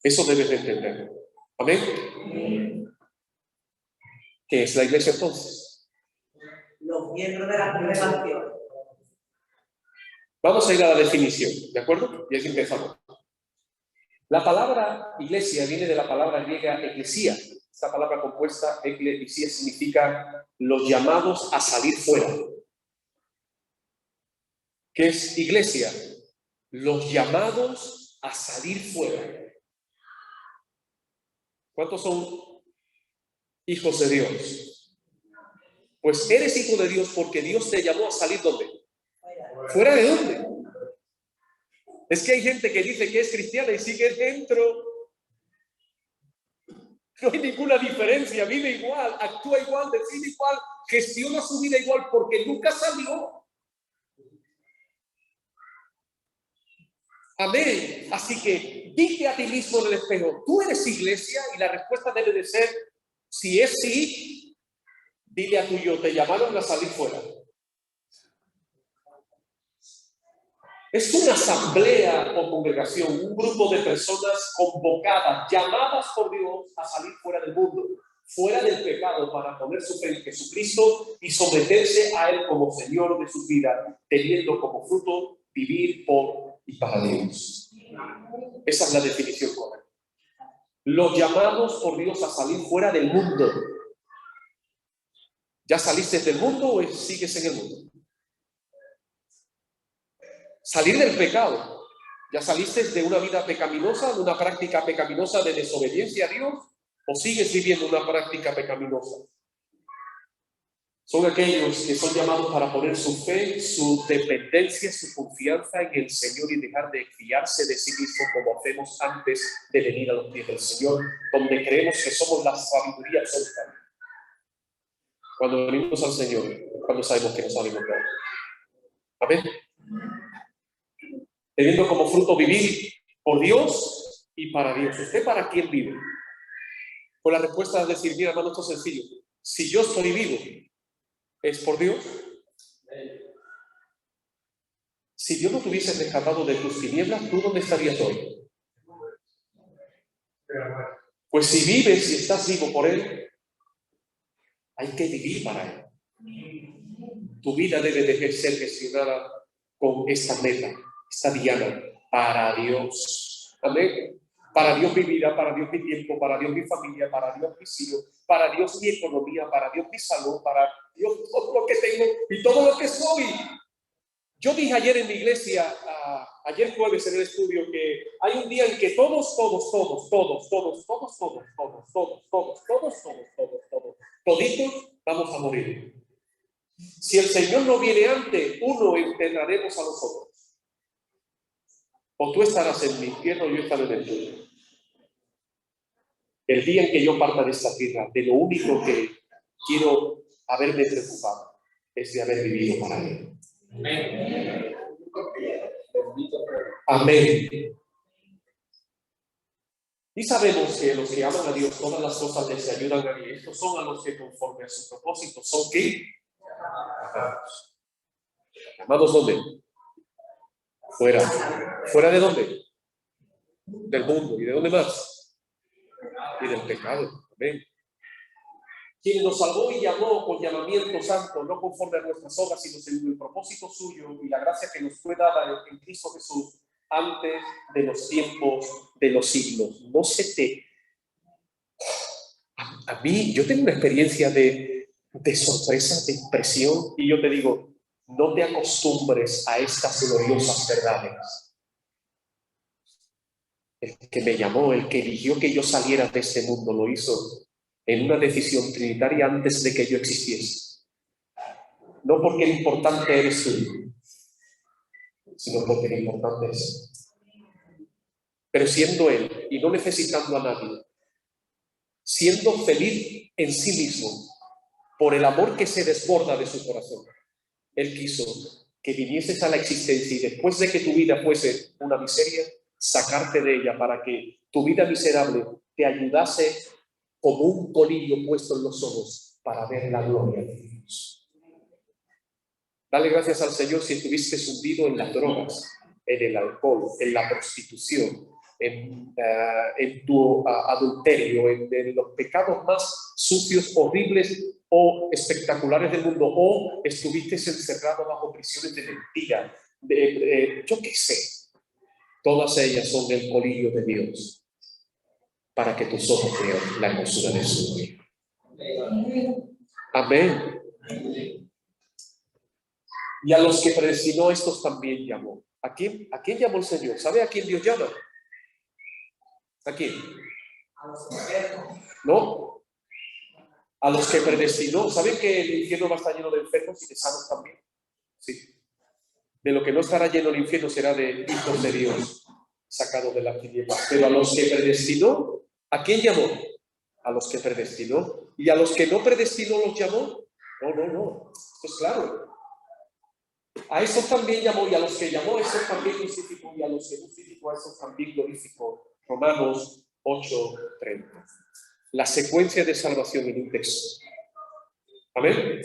Eso debes de entenderlo. Amén. ¿Qué es la iglesia entonces? Los miembros de la congregación. Vamos a ir a la definición, ¿de acuerdo? Y así empezamos. La palabra iglesia viene de la palabra griega eclesia. Esta palabra compuesta, eclesia, significa los llamados a salir fuera. ¿Qué es iglesia? Los llamados a salir fuera. ¿Cuántos son hijos de Dios? Pues eres hijo de Dios porque Dios te llamó a salir ¿dónde? ¿Fuera de dónde? Es que hay gente que dice que es cristiana y sigue dentro. No hay ninguna diferencia, vive igual, actúa igual, decide igual, gestiona su vida igual porque nunca salió. Amén. Así que dite a ti mismo en el espejo, ¿tú eres iglesia? Y la respuesta debe de ser, si es sí, dile a tu yo, te llamaron a salir fuera. Es una asamblea o congregación, un grupo de personas convocadas, llamadas por Dios a salir fuera del mundo, fuera del pecado, para poner su fe en Jesucristo y someterse a Él como Señor de su vida, teniendo como fruto vivir por y para Dios. Esa es la definición correcta. Los llamados por Dios a salir fuera del mundo. ¿Ya saliste del mundo o sigues en el mundo? Salir del pecado. ¿Ya saliste de una vida pecaminosa, de una práctica pecaminosa de desobediencia a Dios? ¿O sigues viviendo una práctica pecaminosa? Son aquellos que son llamados para poner su fe, su dependencia, su confianza en el Señor y dejar de fiarse de sí mismo como hacemos antes de venir a los pies del Señor, donde creemos que somos la sabiduría absoluta. Cuando venimos al Señor, cuando sabemos que no sabemos nada. Amén. Teniendo como fruto vivir por Dios y para Dios. ¿Usted para quién vive? Pues la respuesta es decir, mira, hermano, esto es sencillo. Si yo estoy vivo, ¿es por Dios? Si Dios no te hubiese rescatado de tus tinieblas, ¿tú dónde estarías hoy? Pues si vives y estás vivo por Él, hay que vivir para Él. Tu vida debe de ser gestionada con esta meta, esta diana, para Dios. Amén. Para Dios mi vida, para Dios mi tiempo, para Dios mi familia, para Dios mis hijos, para Dios mi economía, para Dios mi salud, para Dios todo lo que tengo y todo lo que soy. Yo dije ayer en mi iglesia, ayer jueves en el estudio, que hay un día en que toditos vamos a morir. Si el Señor no viene antes, uno enterraremos a los otros. O tú estarás en mi infierno o yo estaré en el tuyo. El día en que yo parta de esta tierra, de lo único que quiero haberme preocupado es de haber vivido para Él. Amén. Amén. Y sabemos que los que aman a Dios, todas las cosas les ayudan a Dios. Estos son a los que conforme a su propósito son ¿qué? Amados. ¿Amados dónde? Fuera. ¿Fuera de dónde? Del mundo. ¿Y de dónde más? Y del pecado. Amén. Quien nos salvó y llamó con llamamiento santo, no conforme a nuestras obras, sino según el propósito suyo y la gracia que nos fue dada en Cristo Jesús antes de los tiempos de los siglos. No se te... A mí, yo tengo una experiencia de sorpresa, de impresión, y yo te digo, no te acostumbres a estas gloriosas verdades. El que me llamó, el que eligió que yo saliera de este mundo, lo hizo en una decisión trinitaria antes de que yo existiese. No porque lo importante eres tú, sino porque lo importante es Él. Pero siendo Él y no necesitando a nadie, siendo feliz en sí mismo, por el amor que se desborda de su corazón, Él quiso que vinieses a la existencia y después de que tu vida fuese una miseria, sacarte de ella para que tu vida miserable te ayudase como un colillo puesto en los ojos para ver la gloria de Dios. Dale gracias al Señor si estuviste hundido en las drogas, en el alcohol, en la prostitución, en tu adulterio, en los pecados más sucios, horribles o espectaculares del mundo, o estuviste encerrado bajo prisiones de mentira, yo qué sé, todas ellas son del colillo de Dios, para que tus ojos vean la hermosura de su gloria. Amén. Y a los que predestinó, estos también llamó. ¿A quién llamó el Señor? ¿Sabe a quién Dios llama? ¿A quién? A los enfermos. No. A los que predestinó. ¿Saben que el infierno va a estar lleno de enfermos y de sanos también? Sí. De lo que no estará lleno el infierno será de hijos de Dios sacados de las tinieblas. Pero a los que predestinó, ¿a quién llamó? A los que predestinó. ¿Y a los que no predestinó los llamó? No. Esto es claro. A esos también llamó, y a los que llamó, a esos también justificó, y a los que justificó, a esos también glorificó. Romanos 8:30. La secuencia de salvación en un texto. Amén.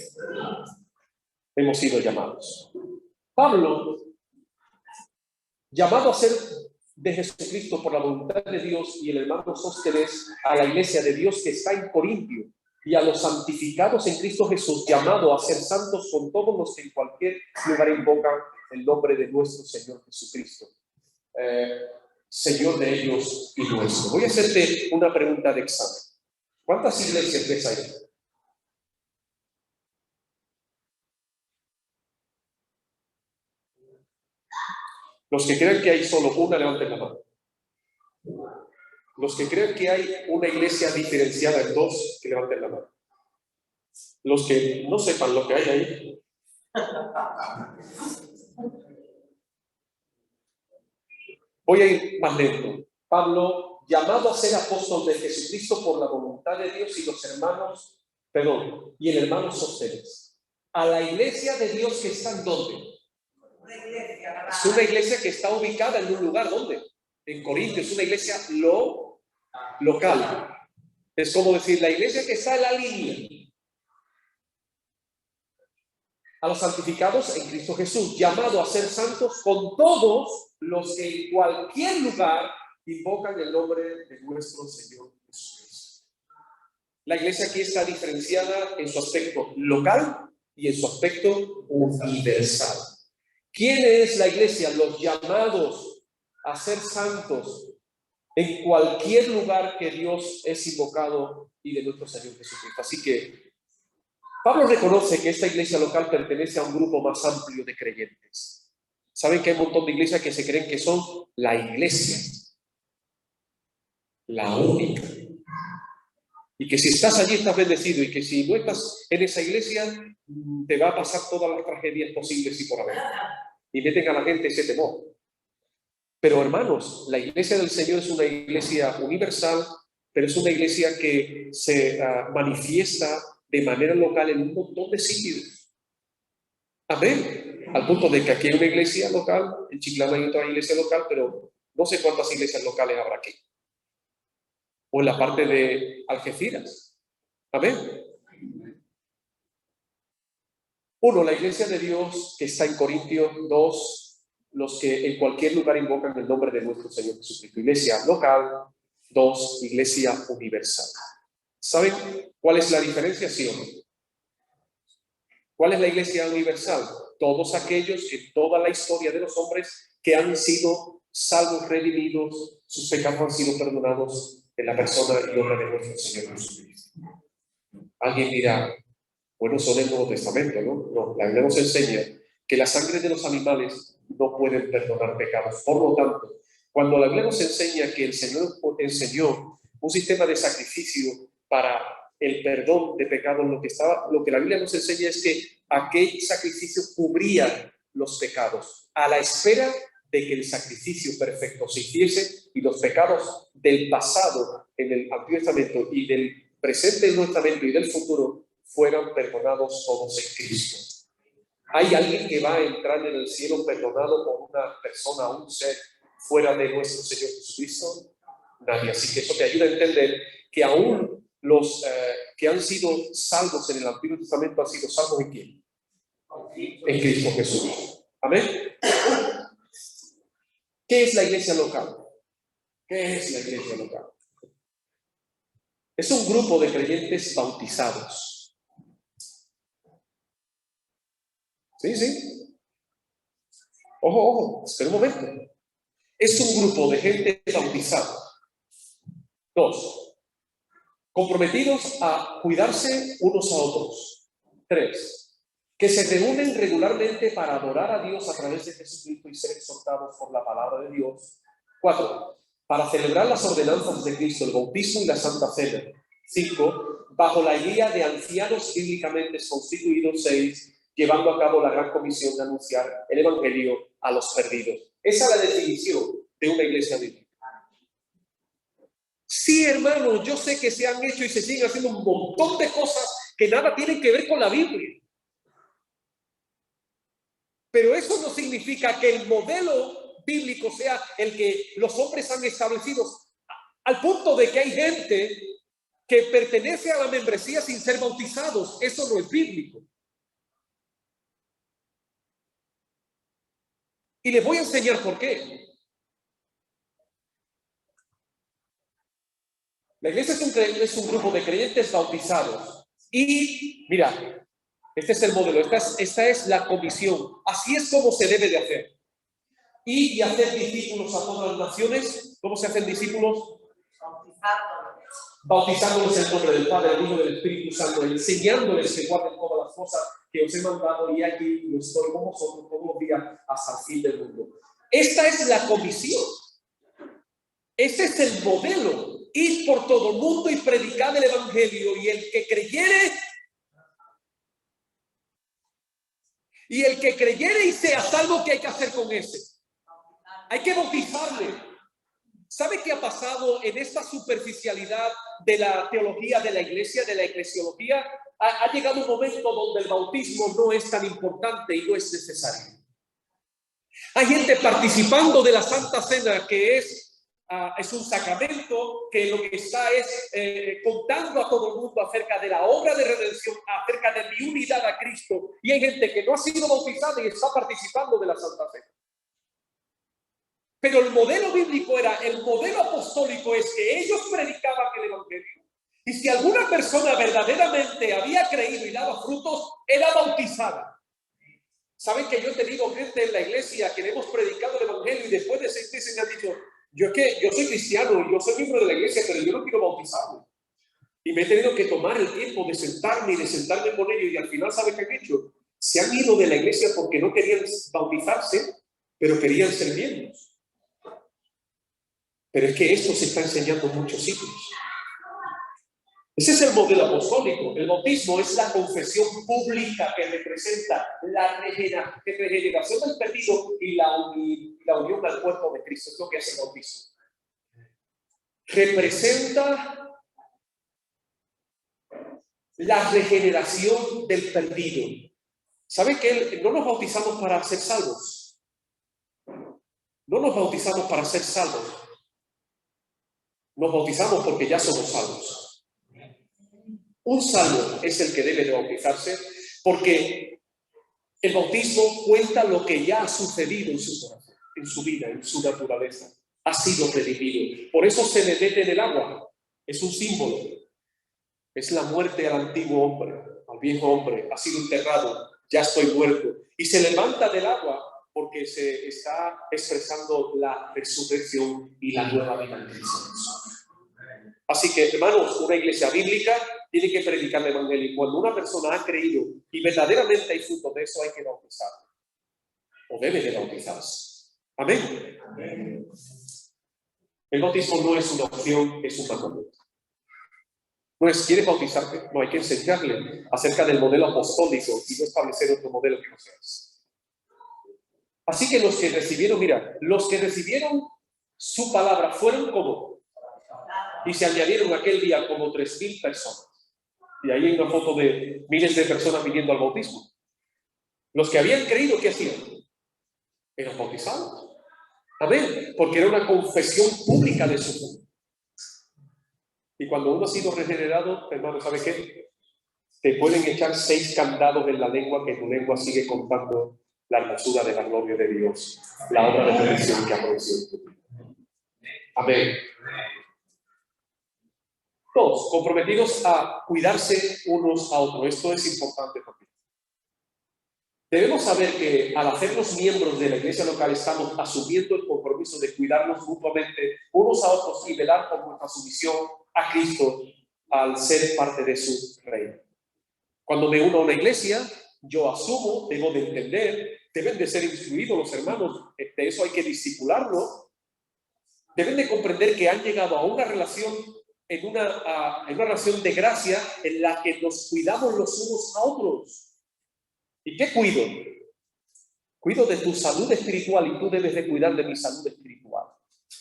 Hemos sido llamados. Pablo, llamado a ser de Jesucristo por la voluntad de Dios, y el hermano Sóstenes a la iglesia de Dios que está en Corintio, y a los santificados en Cristo Jesús, llamado a ser santos con todos los que en cualquier lugar invocan el nombre de nuestro Señor Jesucristo, Señor de ellos y nuestro. Voy a hacerte una pregunta de examen. ¿Cuántas iglesias ves ahí? Los que crean que hay solo una, levanten la mano. Los que crean que hay una iglesia diferenciada en dos, que levanten la mano. Los que no sepan lo que hay ahí. Voy a ir más lento. Pablo, llamado a ser apóstol de Jesucristo por la voluntad de Dios, y los hermanos, y el hermano Sóstenes, a la iglesia de Dios que está en ¿dónde? Es una iglesia que está ubicada en un lugar, ¿dónde? En Corinto. Es una iglesia local. Es como decir, la iglesia que está en la línea. A los santificados en Cristo Jesús, llamado a ser santos con todos los que en cualquier lugar invocan el nombre de nuestro Señor Jesucristo. La iglesia aquí está diferenciada en su aspecto local y en su aspecto universal. ¿Quién es la iglesia? Los llamados a ser santos en cualquier lugar que Dios es invocado y de nuestro Señor Jesucristo. Así que Pablo reconoce que esta iglesia local pertenece a un grupo más amplio de creyentes. Saben que hay un montón de iglesias que se creen que son la iglesia, la única. Y que si estás allí estás bendecido, y que si no estás en esa iglesia te va a pasar todas las tragedias posibles y por haber. Y meten a la gente ese temor. Pero hermanos, la iglesia del Señor es una iglesia universal, pero es una iglesia que se manifiesta de manera local en un montón de sitios. Amén. Al punto de que aquí hay una iglesia local, en Chiclana hay otra iglesia local, pero no sé cuántas iglesias locales habrá aquí. O en la parte de Algeciras. Amén. Uno, la iglesia de Dios que está en Corintio. Dos, los que en cualquier lugar invocan el nombre de nuestro Señor Jesucristo. Iglesia local. Dos, iglesia universal. ¿Saben cuál es la diferencia, sí o no? ¿Cuál es la iglesia universal? Todos aquellos en toda la historia de los hombres que han sido salvos, redimidos, sus pecados han sido perdonados en la persona y obra de nuestro Señor Jesucristo. Alguien dirá, bueno, son del Nuevo Testamento, ¿no? No, la Biblia nos enseña que la sangre de los animales no pueden perdonar pecados. Por lo tanto, cuando la Biblia nos enseña que el Señor enseñó un sistema de sacrificio para el perdón de pecados, lo que la Biblia nos enseña es que aquel sacrificio cubría los pecados a la espera de que el sacrificio perfecto se hiciese y los pecados del pasado en el Antiguo Testamento y del presente en el Nuevo Testamento y del futuro fueran perdonados todos en Cristo. ¿Hay alguien que va a entrar en el cielo perdonado por una persona, un ser fuera de nuestro Señor Jesucristo? Nadie. Así que eso te ayuda a entender que aún los que han sido salvos en el Antiguo Testamento han sido salvos ¿en quién? En Cristo Jesús. Amén. ¿Qué es la iglesia local? ¿Qué es la iglesia local? Es un grupo de creyentes bautizados. Sí, sí. Ojo, ojo, espera un momento. Es un grupo de gente bautizada. 2. Comprometidos a cuidarse unos a otros. 3. Que se reúnen regularmente para adorar a Dios a través de Jesucristo y ser exhortados por la palabra de Dios. 4. Para celebrar las ordenanzas de Cristo, el bautismo y la Santa Cena. 5. Bajo la guía de ancianos bíblicamente constituidos. 6. Llevando a cabo la gran comisión de anunciar el Evangelio a los perdidos. Esa es la definición de una iglesia bíblica. Sí, hermano, yo sé que se han hecho y se siguen haciendo un montón de cosas que nada tienen que ver con la Biblia. Pero eso no significa que el modelo bíblico sea el que los hombres han establecido, al punto de que hay gente que pertenece a la membresía sin ser bautizados. Eso no es bíblico. Y les voy a enseñar por qué. La iglesia es un grupo de creyentes bautizados. Y mira, este es el modelo, esta es la comisión. Así es como se debe de hacer. Y hacer discípulos a todas las naciones. ¿Cómo se hacen discípulos? Bautizándolos en nombre del Padre, del Hijo y del Espíritu Santo, enseñándoles que guarden todas las cosas que os he mandado, y aquí yo estoy con vosotros todos los días hasta el fin del mundo. Esta es la comisión. Este es el modelo. Ir por todo el mundo y predicar el Evangelio, y el que creyere y sea salvo, ¿qué hay que hacer con ese? Hay que bautizarle. ¿Sabe qué ha pasado en esta superficialidad de la teología de la iglesia, de la eclesiología? Ha llegado un momento donde el bautismo no es tan importante y no es necesario. Hay gente participando de la Santa Cena, que es un sacramento que lo que está es contando a todo el mundo acerca de la obra de redención, acerca de mi unidad a Cristo, y hay gente que no ha sido bautizada y está participando de la Santa Cena. Pero el modelo bíblico el modelo apostólico es que ellos predicaban el Evangelio, y si alguna persona verdaderamente había creído y daba frutos, era bautizada. ¿Saben que yo he tenido gente en la iglesia que le hemos predicado el Evangelio y después de 6 meses me han dicho: yo soy cristiano, yo soy miembro de la iglesia, pero yo no quiero bautizarme? Y me he tenido que tomar el tiempo de sentarme con ellos, y al final, ¿saben qué han hecho? Se han ido de la iglesia porque no querían bautizarse, pero querían ser miembros. Pero es que esto se está enseñando en muchos sitios. Ese es el modelo apostólico. El bautismo es la confesión pública que representa la regeneración del perdido y la unión al cuerpo de Cristo. Es lo que hace el bautismo. Representa la regeneración del perdido. ¿Sabe que no nos bautizamos para ser salvos? No nos bautizamos para ser salvos. Nos bautizamos porque ya somos salvos. Un salvo es el que debe de bautizarse, porque el bautismo cuenta lo que ya ha sucedido en su corazón, en su vida, en su naturaleza. Ha sido redimido. Por eso se le mete en el agua. Es un símbolo. Es la muerte al antiguo hombre, al viejo hombre. Ha sido enterrado. Ya estoy muerto. Y se levanta del agua porque se está expresando la resurrección y la nueva vida en Cristo. Así que, hermanos, una iglesia bíblica tiene que predicar el Evangelio. Y cuando una persona ha creído y verdaderamente hay fruto de eso, hay que bautizarlo. O debe de bautizarse. Amén. Amén. El bautismo no es una opción, es un mandamiento. No es, ¿quieres bautizarte? No, hay que enseñarle acerca del modelo apostólico y no establecer otro modelo que no sea ese. Así que los que recibieron, mira, los que recibieron su palabra fueron como, y se añadieron aquel día como 3,000 personas. Y ahí hay una foto de miles de personas viniendo al bautismo. Los que habían creído, ¿qué hacían? Eran bautizados. Amén. Porque era una confesión pública de su fe. Y cuando uno ha sido regenerado, hermano, ¿sabe qué? Te pueden echar 6 candados en la lengua, que tu lengua sigue contando la hermosura de la gloria de Dios, la obra de redención que ha producido. Amén. 2, comprometidos a cuidarse unos a otros. Esto es importante también. Debemos saber que al hacernos miembros de la iglesia local estamos asumiendo el compromiso de cuidarnos mutuamente unos a otros y velar por nuestra sumisión a Cristo al ser parte de su reino. Cuando me uno a una iglesia, yo asumo, debo de entender, deben de ser instruidos los hermanos, de eso hay que discipularlos, deben de comprender que han llegado a una relación, en una relación de gracia en la que nos cuidamos los unos a otros. ¿Y qué cuido? Cuido de tu salud espiritual y tú debes de cuidar de mi salud espiritual.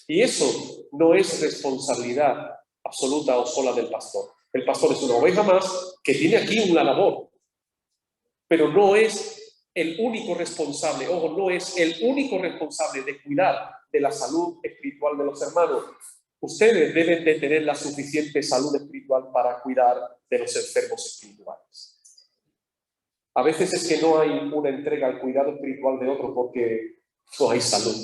Y eso no es responsabilidad absoluta o sola del pastor. El pastor es una oveja más que tiene aquí una labor, pero no es el único responsable, ojo, no es el único responsable de cuidar de la salud espiritual de los hermanos. Ustedes deben de tener la suficiente salud espiritual para cuidar de los enfermos espirituales. A veces es que no hay una entrega al cuidado espiritual de otro porque no hay salud.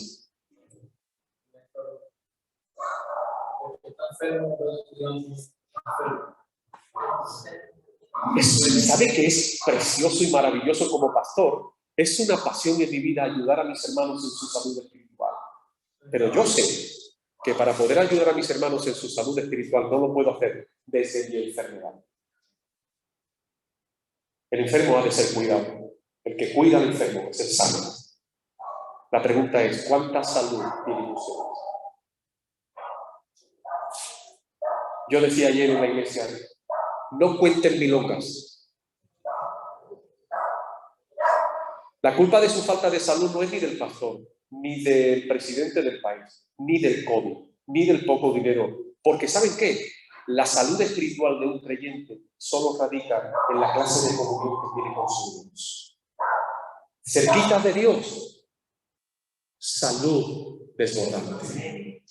¿Sabe que es precioso y maravilloso como pastor? Es una pasión en mi vida ayudar a mis hermanos en su salud espiritual. Pero yo sé que para poder ayudar a mis hermanos en su salud espiritual no lo puedo hacer desde mi enfermedad. El enfermo ha de ser cuidado. El que cuida al enfermo es el sano. La pregunta es, ¿cuánta salud tienen ustedes? Yo decía ayer en la iglesia, no cuenten milongas. La culpa de su falta de salud no es ni del pastor, ni del presidente del país, ni del COVID, ni del poco dinero. Porque ¿saben qué? La salud espiritual de un creyente solo radica en la clase de comunión que tiene con su Dios. Cerquita de Dios, salud desbordante.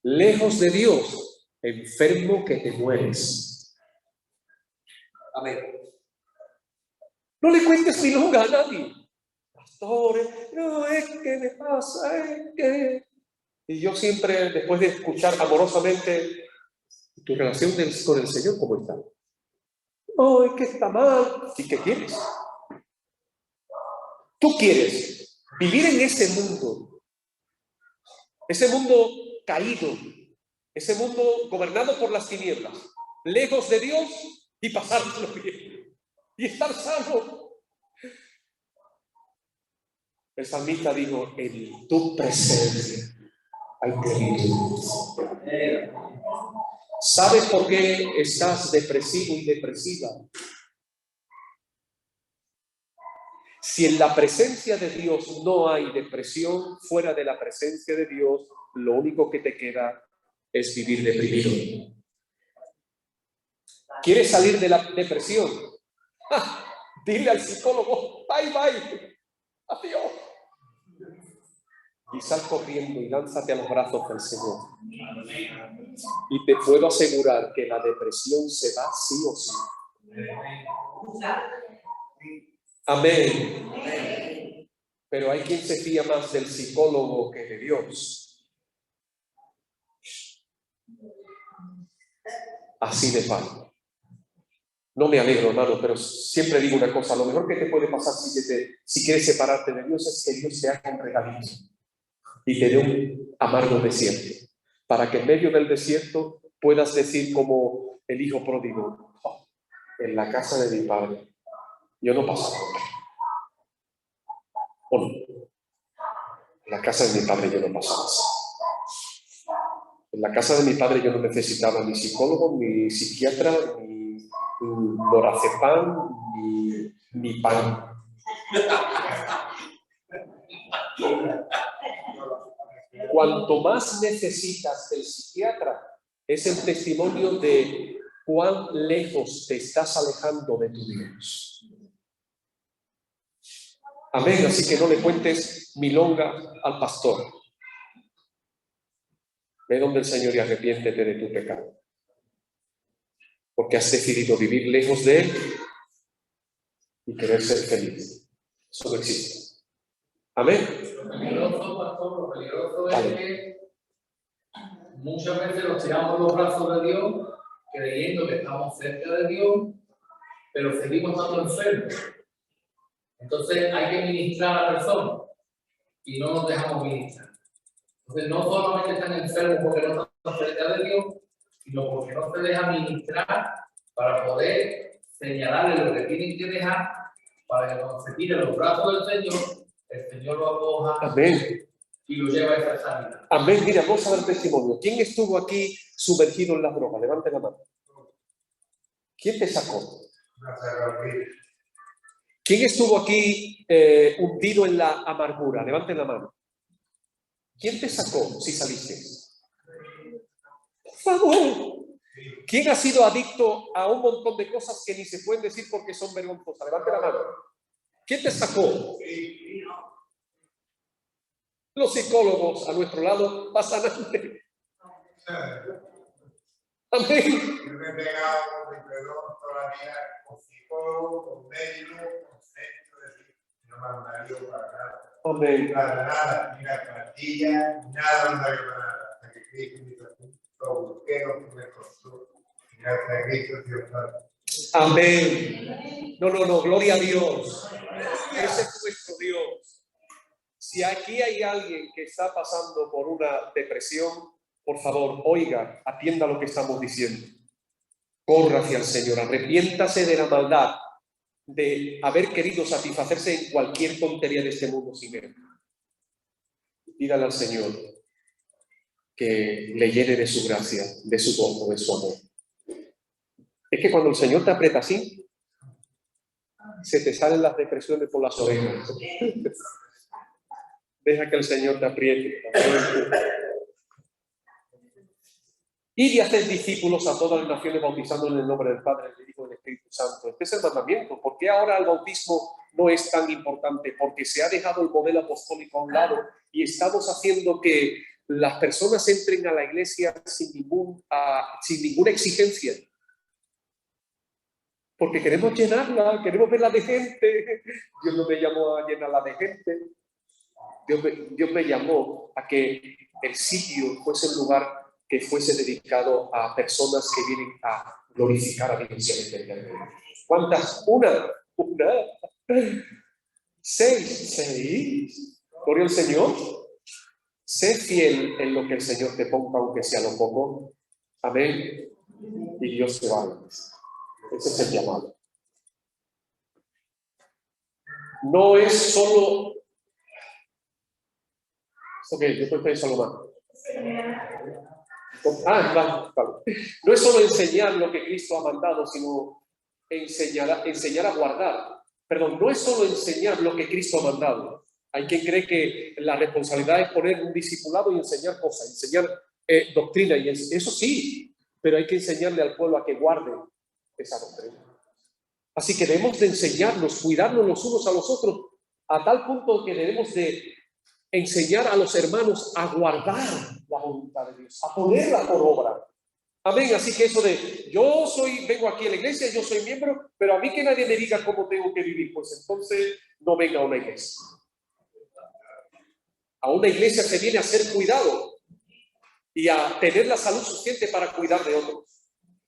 Lejos de Dios, enfermo que te mueres. Amén. No le cuentes milonga a nadie. Pastores, no, es que me pasa, es que... Y yo siempre, después de escuchar amorosamente tu relación con el Señor, ¿cómo está? No, es que está mal. ¿Y qué quieres? Tú quieres vivir en ese mundo caído, ese mundo gobernado por las tinieblas, lejos de Dios y pasártelo bien y estar sano. El salmista dijo, en tu presencia hay plenitud. ¿Sabes por qué estás depresivo y depresiva? Si en la presencia de Dios no hay depresión, fuera de la presencia de Dios, lo único que te queda es vivir deprimido. ¿Quieres salir de la depresión? ¡Ja! Dile al psicólogo, bye bye, adiós. Y sal corriendo y lánzate a los brazos del Señor. Y te puedo asegurar que la depresión se va sí o sí. Amén. Pero hay quien se fía más del psicólogo que de Dios. Así de fácil. No me alegro, hermano, pero siempre digo una cosa. Lo mejor que te puede pasar si quieres separarte de Dios es que Dios te haga un regalito y te dé un amargo desierto. Para que en medio del desierto puedas decir como el hijo pródigo, oh, en la casa de mi padre yo no pasaba. ¿O no? En la casa de mi padre yo no pasaba. En la casa de mi padre yo no necesitaba ni psicólogo, ni psiquiatra, ni lorazepam, ni pan. Cuanto más necesitas del psiquiatra, es el testimonio de cuán lejos te estás alejando de tu Dios. Amén, así que no le cuentes milonga al pastor. Ve donde el Señor y arrepiéntete de tu pecado. Porque has decidido vivir lejos de Él y querer ser feliz. Eso no existe. Amén. Lo peligroso, pastor, lo peligroso es que muchas veces nos tiramos los brazos de Dios creyendo que estamos cerca de Dios, pero seguimos estando enfermos. Entonces hay que ministrar a la persona y no nos dejamos ministrar. Entonces no solamente están enfermos porque no están cerca de Dios, sino porque no se deja ministrar para poder señalarle lo que tienen que dejar para que cuando se tiren los brazos del Señor, el Señor lo acoja. Amén. Y lo lleva a esa sanidad. Amén. Mira, vamos a dar testimonio. ¿Quién estuvo aquí sumergido en las drogas? Levante la mano. ¿Quién te sacó? ¿Quién estuvo aquí hundido en la amargura? Levante la mano. ¿Quién te sacó si saliste? Por favor. ¿Quién ha sido adicto a un montón de cosas que ni se pueden decir porque son vergonzosas? Levante la mano. ¿Quién te sacó? Los psicólogos a nuestro lado pasan antes. Amén. Yo me he pegado con mi perdón toda la vida con psicólogo, con médico, con centro de vida. No me han dado para nada. Amén. Para nada, ni la plantilla, nada me han dado para nada. Hasta que Cristo me hizo todo busqué lo que me costó. Y hasta Cristo Dios Padre. Amén. No, gloria a Dios. Ese es nuestro Dios. Si aquí hay alguien que está pasando por una depresión, por favor, oiga, atienda lo que estamos diciendo. Corra hacia el Señor, arrepiéntase de la maldad de haber querido satisfacerse en cualquier tontería de este mundo sin Él. Dígale al Señor que le llene de su gracia, de su gozo, de su amor. Es que cuando el Señor te aprieta así, se te salen las depresiones por las orejas. Deja que el Señor te apriete. Y de hacer discípulos a todas las naciones, bautizando en el nombre del Padre, del Hijo y del Espíritu Santo. Este es el mandamiento. ¿Por qué ahora el bautismo no es tan importante? Porque se ha dejado el modelo apostólico a un lado y estamos haciendo que las personas entren a la iglesia sin ninguna exigencia. Porque queremos llenarla, queremos verla de gente. Dios no me llamó a llenarla de gente. Dios me llamó a que el sitio fuese un lugar que fuese dedicado a personas que vienen a glorificar a Dios. ¿Cuántas? Una. 6. Gloria al Señor. Sé fiel en lo que el Señor te ponga, aunque sea lo poco. Amén. Y Dios te va a dar. Ese es el llamado. No es solo... Ok, yo creo que es solo más. Vale. No es solo enseñar lo que Cristo ha mandado, sino enseñar a guardar. Perdón, no es solo enseñar lo que Cristo ha mandado. Hay quien cree que la responsabilidad es poner un discipulado y enseñar cosas, enseñar doctrina, y eso sí, pero hay que enseñarle al pueblo a que guarde esa doctrina. Así que debemos de enseñarnos, cuidarnos los unos a los otros, a tal punto que debemos de enseñar a los hermanos a guardar la voluntad de Dios, a ponerla por obra. Amén. Así que eso de vengo aquí a la iglesia, yo soy miembro, pero a mí que nadie me diga cómo tengo que vivir, pues entonces no venga a una iglesia. A una iglesia se viene a ser cuidado y a tener la salud suficiente para cuidar de otros.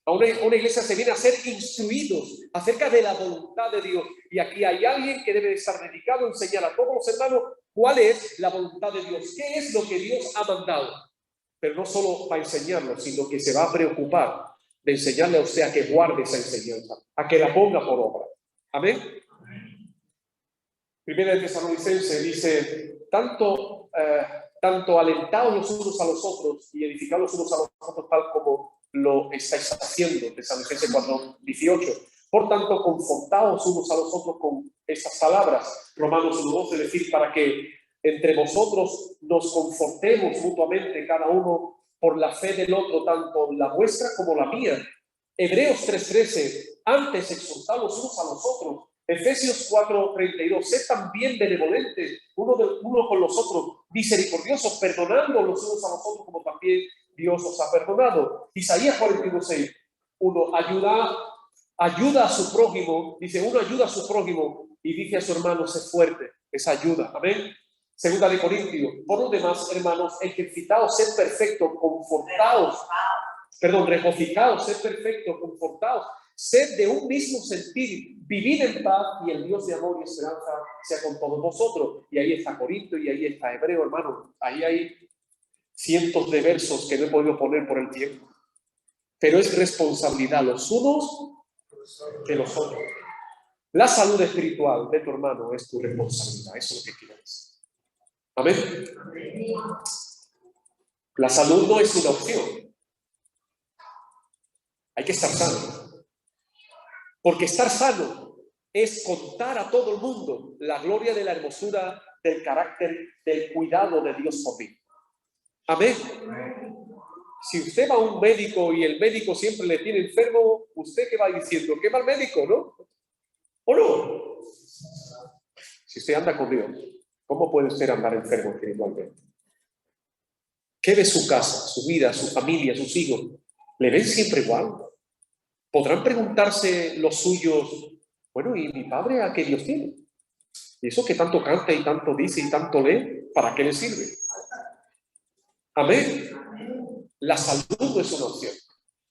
A una iglesia se viene a ser instruidos acerca de la voluntad de Dios. Y aquí hay alguien que debe estar dedicado a enseñar a todos los hermanos cuál es la voluntad de Dios, qué es lo que Dios ha mandado. Pero no solo para enseñarlo, sino que se va a preocupar de enseñarle a usted a que guarde esa enseñanza, a que la ponga por obra. Amén. Primera de Tesalonicenses dice, tanto alentados los unos a los otros y edificados los unos a los otros, tal como lo estáis haciendo, Tesalonicenses 4:18. Por tanto, confortaos unos a los otros con estas palabras. Romanos 1:12, es decir, para que entre vosotros nos confortemos mutuamente, cada uno por la fe del otro, tanto la vuestra como la mía. Hebreos 3:13, antes exhortados unos a los otros. Efesios 4:32, sed también benevolentes uno con los otros, misericordiosos, perdonando los unos a los otros como también Dios os ha perdonado. Isaías 41:6, uno ayuda a su prójimo, dice, uno ayuda a su prójimo y dice a su hermano, sé fuerte, esa ayuda, amén. Segunda de Corintios. Por lo demás, hermanos, ejercitaos, sed perfectos, regocijaos, sed perfectos, confortaos, sed de un mismo sentir, vivid en paz, y el Dios de amor y esperanza sea con todos vosotros. Y ahí está Corinto y ahí está Hebreo, hermano. Ahí hay cientos de versos que no he podido poner por el tiempo. Pero es responsabilidad los unos de los otros. La salud espiritual de tu hermano es tu responsabilidad. Eso es lo que quiero decir. Amén. La salud no es una opción. Hay que estar sano. Porque estar sano es contar a todo el mundo la gloria de la hermosura, del carácter, del cuidado de Dios por mí. Amén. Si usted va a un médico y el médico siempre le tiene enfermo, ¿usted qué va diciendo? ¿Qué mal médico, no? ¿O no? Si usted anda con Dios, ¿cómo puede usted andar enfermo espiritualmente? ¿Qué de su casa, su vida, su familia, sus hijos? ¿Le ven siempre igual? Podrán preguntarse los suyos, bueno, ¿y mi padre a qué Dios tiene? ¿Y eso que tanto canta y tanto dice y tanto lee, para qué le sirve? Amén. La salud no es una opción.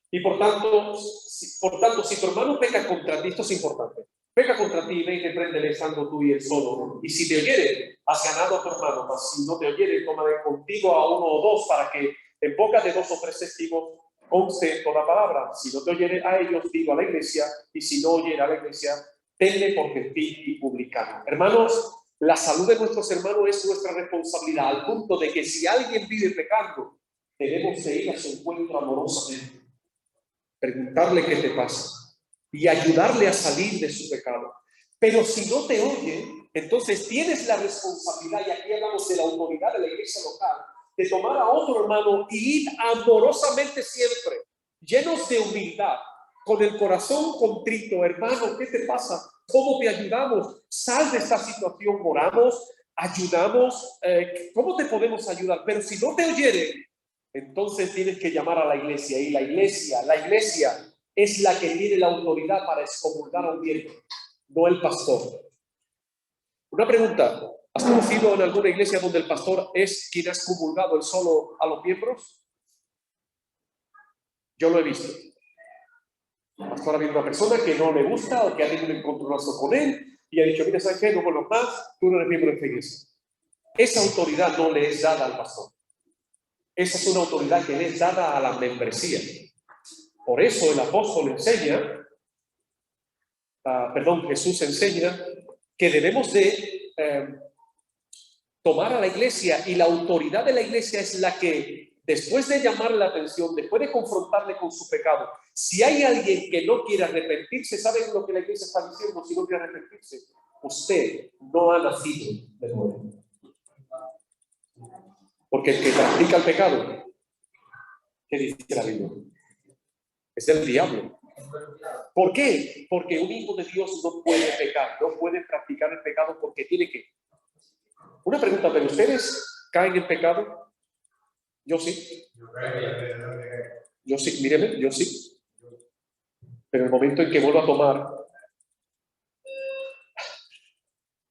Y por tanto, si tu hermano peca contra ti, esto es importante. Peca contra ti y ven y te prende estando tú y él solo. Y si te oyere, has ganado a tu hermano. Mas si no te oyere, tómale contigo a uno o dos, para que en boca de 2 o 3 testigos conste toda palabra. Si no te oyere a ellos, digo a la iglesia. Y si no oyere a la iglesia, tenle por gentil y publicano. Hermanos, la salud de nuestros hermanos es nuestra responsabilidad, al punto de que si alguien vive pecando, debemos de ir a su encuentro amorosamente, preguntarle qué te pasa y ayudarle a salir de su pecado. Pero si no te oye, entonces tienes la responsabilidad, y aquí hablamos de la autoridad de la iglesia local, de tomar a otro hermano y ir amorosamente siempre, llenos de humildad, con el corazón contrito. Hermano, ¿qué te pasa? ¿Cómo te ayudamos? Sal de esta situación, oramos, ayudamos. ¿Cómo te podemos ayudar? Pero si no te oyere, entonces tienes que llamar a la iglesia. Y la iglesia es la que tiene la autoridad para excomulgar a un miembro, no el pastor. Una pregunta: ¿has conocido en alguna iglesia donde el pastor es quien ha excomulgado él solo a los miembros? Yo lo he visto. El pastor ha habido una persona que no le gusta o que ha tenido un encontronazo con él y ha dicho: mira, ¿sabes qué? No vuelvo más, tú no eres miembro de esta iglesia. Esa autoridad no le es dada al pastor. Esa es una autoridad que le es dada a la membresía. Por eso el apóstol enseña, Jesús enseña que debemos de tomar a la iglesia, y la autoridad de la iglesia es la que, después de llamarle la atención, después de confrontarle con su pecado, si hay alguien que no quiere arrepentirse, ¿saben lo que la iglesia está diciendo? Si no quiere arrepentirse, usted no ha nacido de nuevo. Porque el que practica el pecado, ¿qué dice la Biblia? Es del diablo. ¿Por qué? Porque un hijo de Dios no puede pecar, no puede practicar el pecado porque tiene que. Una pregunta: ¿pero ustedes caen en pecado? Yo sí. Yo sí, míreme, yo sí. Pero el momento en que vuelvo a tomar,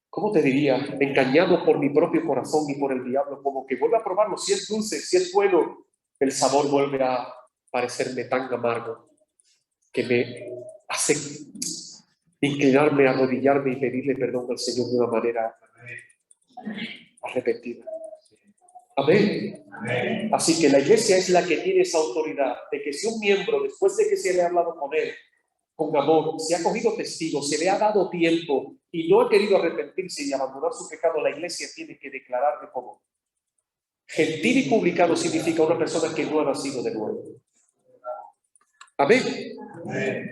¿cómo te diría? Engañado por mi propio corazón y por el diablo, como que vuelvo a probarlo. Si es dulce, si es bueno, el sabor vuelve a parecerme tan amargo que me hace inclinarme, arrodillarme y pedirle perdón al Señor de una manera arrepentida. Amén. Amén. Así que la iglesia es la que tiene esa autoridad de que si un miembro, después de que se le ha hablado con él, con amor, se ha cogido testigo, se le ha dado tiempo y no ha querido arrepentirse y abandonar su pecado, la iglesia tiene que declararle como gentil y publicano. Significa una persona que no ha nacido de nuevo. Amén. Amén.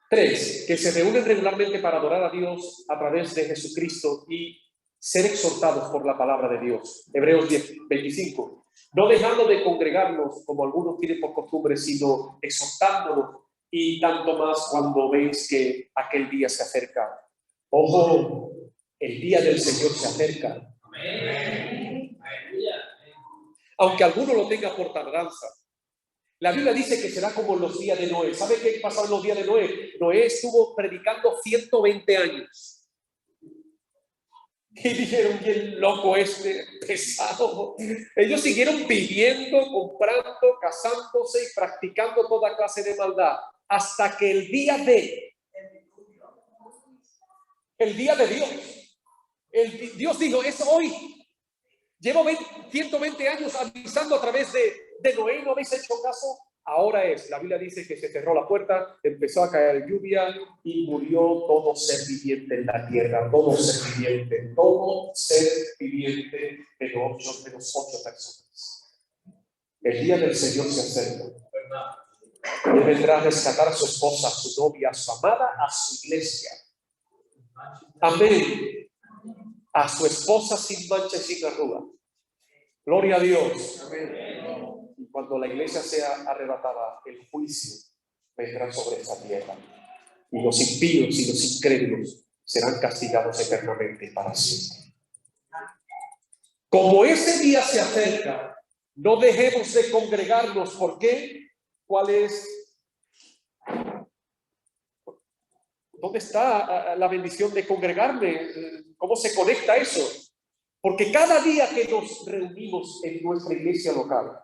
3, que se reúnen regularmente para adorar a Dios a través de Jesucristo y ser exhortados por la palabra de Dios. Hebreos 10:25. No dejando de congregarnos como algunos tienen por costumbre, sino exhortándonos, y tanto más cuando veis que aquel día se acerca. Ojo, el día del Señor se acerca. Amén. Aunque alguno lo tenga por tardanza. La Biblia dice que será como en los días de Noé. ¿Sabe qué pasó en los días de Noé? Noé estuvo predicando 120 años. Y dijeron, bien loco este, pesado. Ellos siguieron viviendo, comprando, casándose y practicando toda clase de maldad. Hasta que el día de Dios. Dios dijo, es hoy. Llevo 120 años avisando a través de Noé, ¿no habéis hecho caso? Ahora es. La Biblia dice que se cerró la puerta, empezó a caer lluvia y murió todo ser viviente en la tierra. Todo ser viviente menos 8 personas. El día del Señor se acerca. Él vendrá a rescatar a su esposa, a su novia, a su amada, a su iglesia. Amén. A su esposa sin mancha y sin arruga. Gloria a Dios. Amén. Y cuando la iglesia sea arrebatada, el juicio vendrá sobre esta tierra. Y los impíos y los incrédulos serán castigados eternamente y para siempre. Como ese día se acerca, no dejemos de congregarnos. ¿Por qué? ¿Cuál es? ¿Dónde está la bendición de congregarme? ¿Cómo se conecta eso? Porque cada día que nos reunimos en nuestra iglesia local,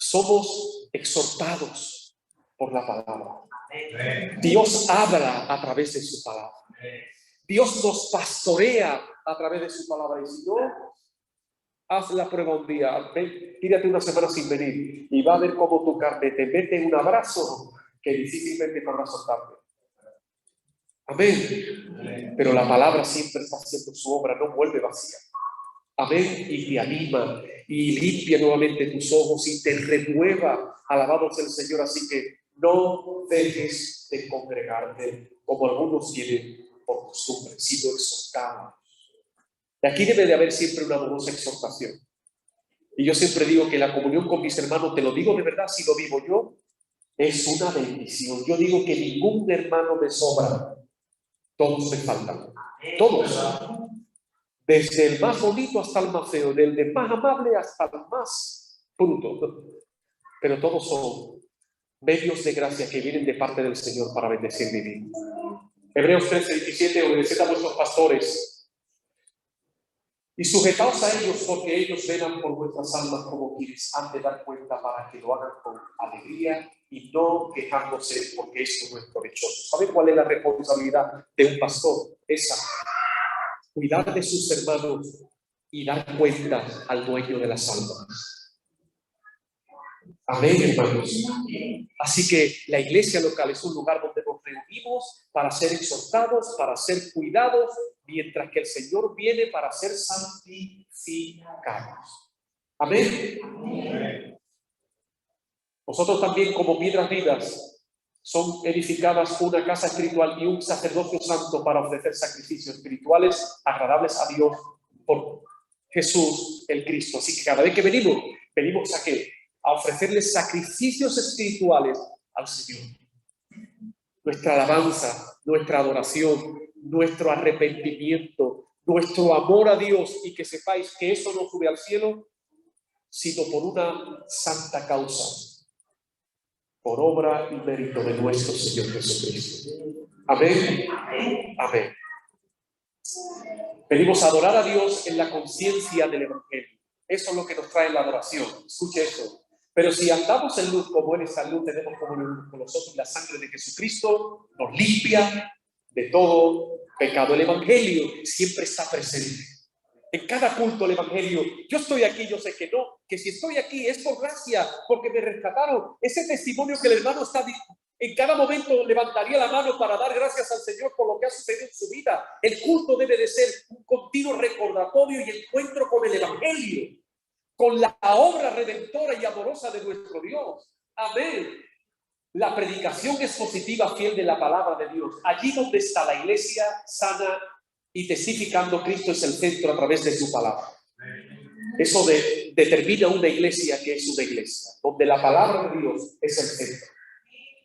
somos exhortados por la palabra. Dios habla a través de su palabra. Dios nos pastorea a través de su palabra. Y si no, haz la prueba un día. Tírate una semana sin venir y va a ver cómo tu carne te mete un abrazo que difícilmente podrás soltarte. Amén. Pero la palabra siempre está haciendo su obra, no vuelve vacía. Amén. Y te anima y limpia nuevamente tus ojos y te renueva. Alabado sea el Señor. Así que no dejes de congregarte como algunos tienen por costumbre, sido exhortados. Y aquí debe de haber siempre una amorosa exhortación. Y yo siempre digo que la comunión con mis hermanos, te lo digo de verdad, si lo vivo yo, es una bendición. Yo digo que ningún hermano me sobra. Todos me faltan. Todos. Desde el más bonito hasta el más feo, desde el más amable hasta el más bruto. Pero todos son medios de gracia que vienen de parte del Señor para bendecir mi vida. Hebreos 13:17, obedeced a vuestros pastores y sujetaos a ellos, porque ellos velan por vuestras almas como quienes han de dar cuenta, para que lo hagan con alegría y no quejándose, porque esto no es provechoso. ¿Saben cuál es la responsabilidad de un pastor? Esa. Cuidar de sus hermanos y dar cuenta al dueño de las almas. Amén, hermanos. Así que la iglesia local es un lugar donde nos reunimos para ser exhortados, para ser cuidados, mientras que el Señor viene para ser santificados. Amén. Nosotros también, como piedras vivas, son edificadas una casa espiritual y un sacerdocio santo para ofrecer sacrificios espirituales agradables a Dios por Jesús el Cristo. Así que cada vez que venimos ¿a qué? A ofrecerles sacrificios espirituales al Señor. Nuestra alabanza, nuestra adoración, nuestro arrepentimiento, nuestro amor a Dios, y que sepáis que eso no sube al cielo sino por una santa causa, por obra y mérito de nuestro Señor Jesucristo. Amén. Amén. Venimos a adorar a Dios en la conciencia del Evangelio. Eso es lo que nos trae la adoración. Escuche eso. Pero si andamos en luz como Él está en luz, tenemos comunión con nosotros, y la sangre de Jesucristo nos limpia de todo pecado. El Evangelio siempre está presente. En cada culto el Evangelio, yo estoy aquí, yo sé que no, que si estoy aquí es por gracia, porque me rescataron. Ese testimonio que el hermano está en cada momento levantaría la mano para dar gracias al Señor por lo que ha sucedido en su vida. El culto debe de ser un continuo recordatorio y encuentro con el Evangelio, con la obra redentora y amorosa de nuestro Dios. Amén. La predicación expositiva fiel de la palabra de Dios. Allí donde está la iglesia sana y testificando, Cristo es el centro a través de su palabra. Eso determina una iglesia que es una iglesia, donde la palabra de Dios es el centro.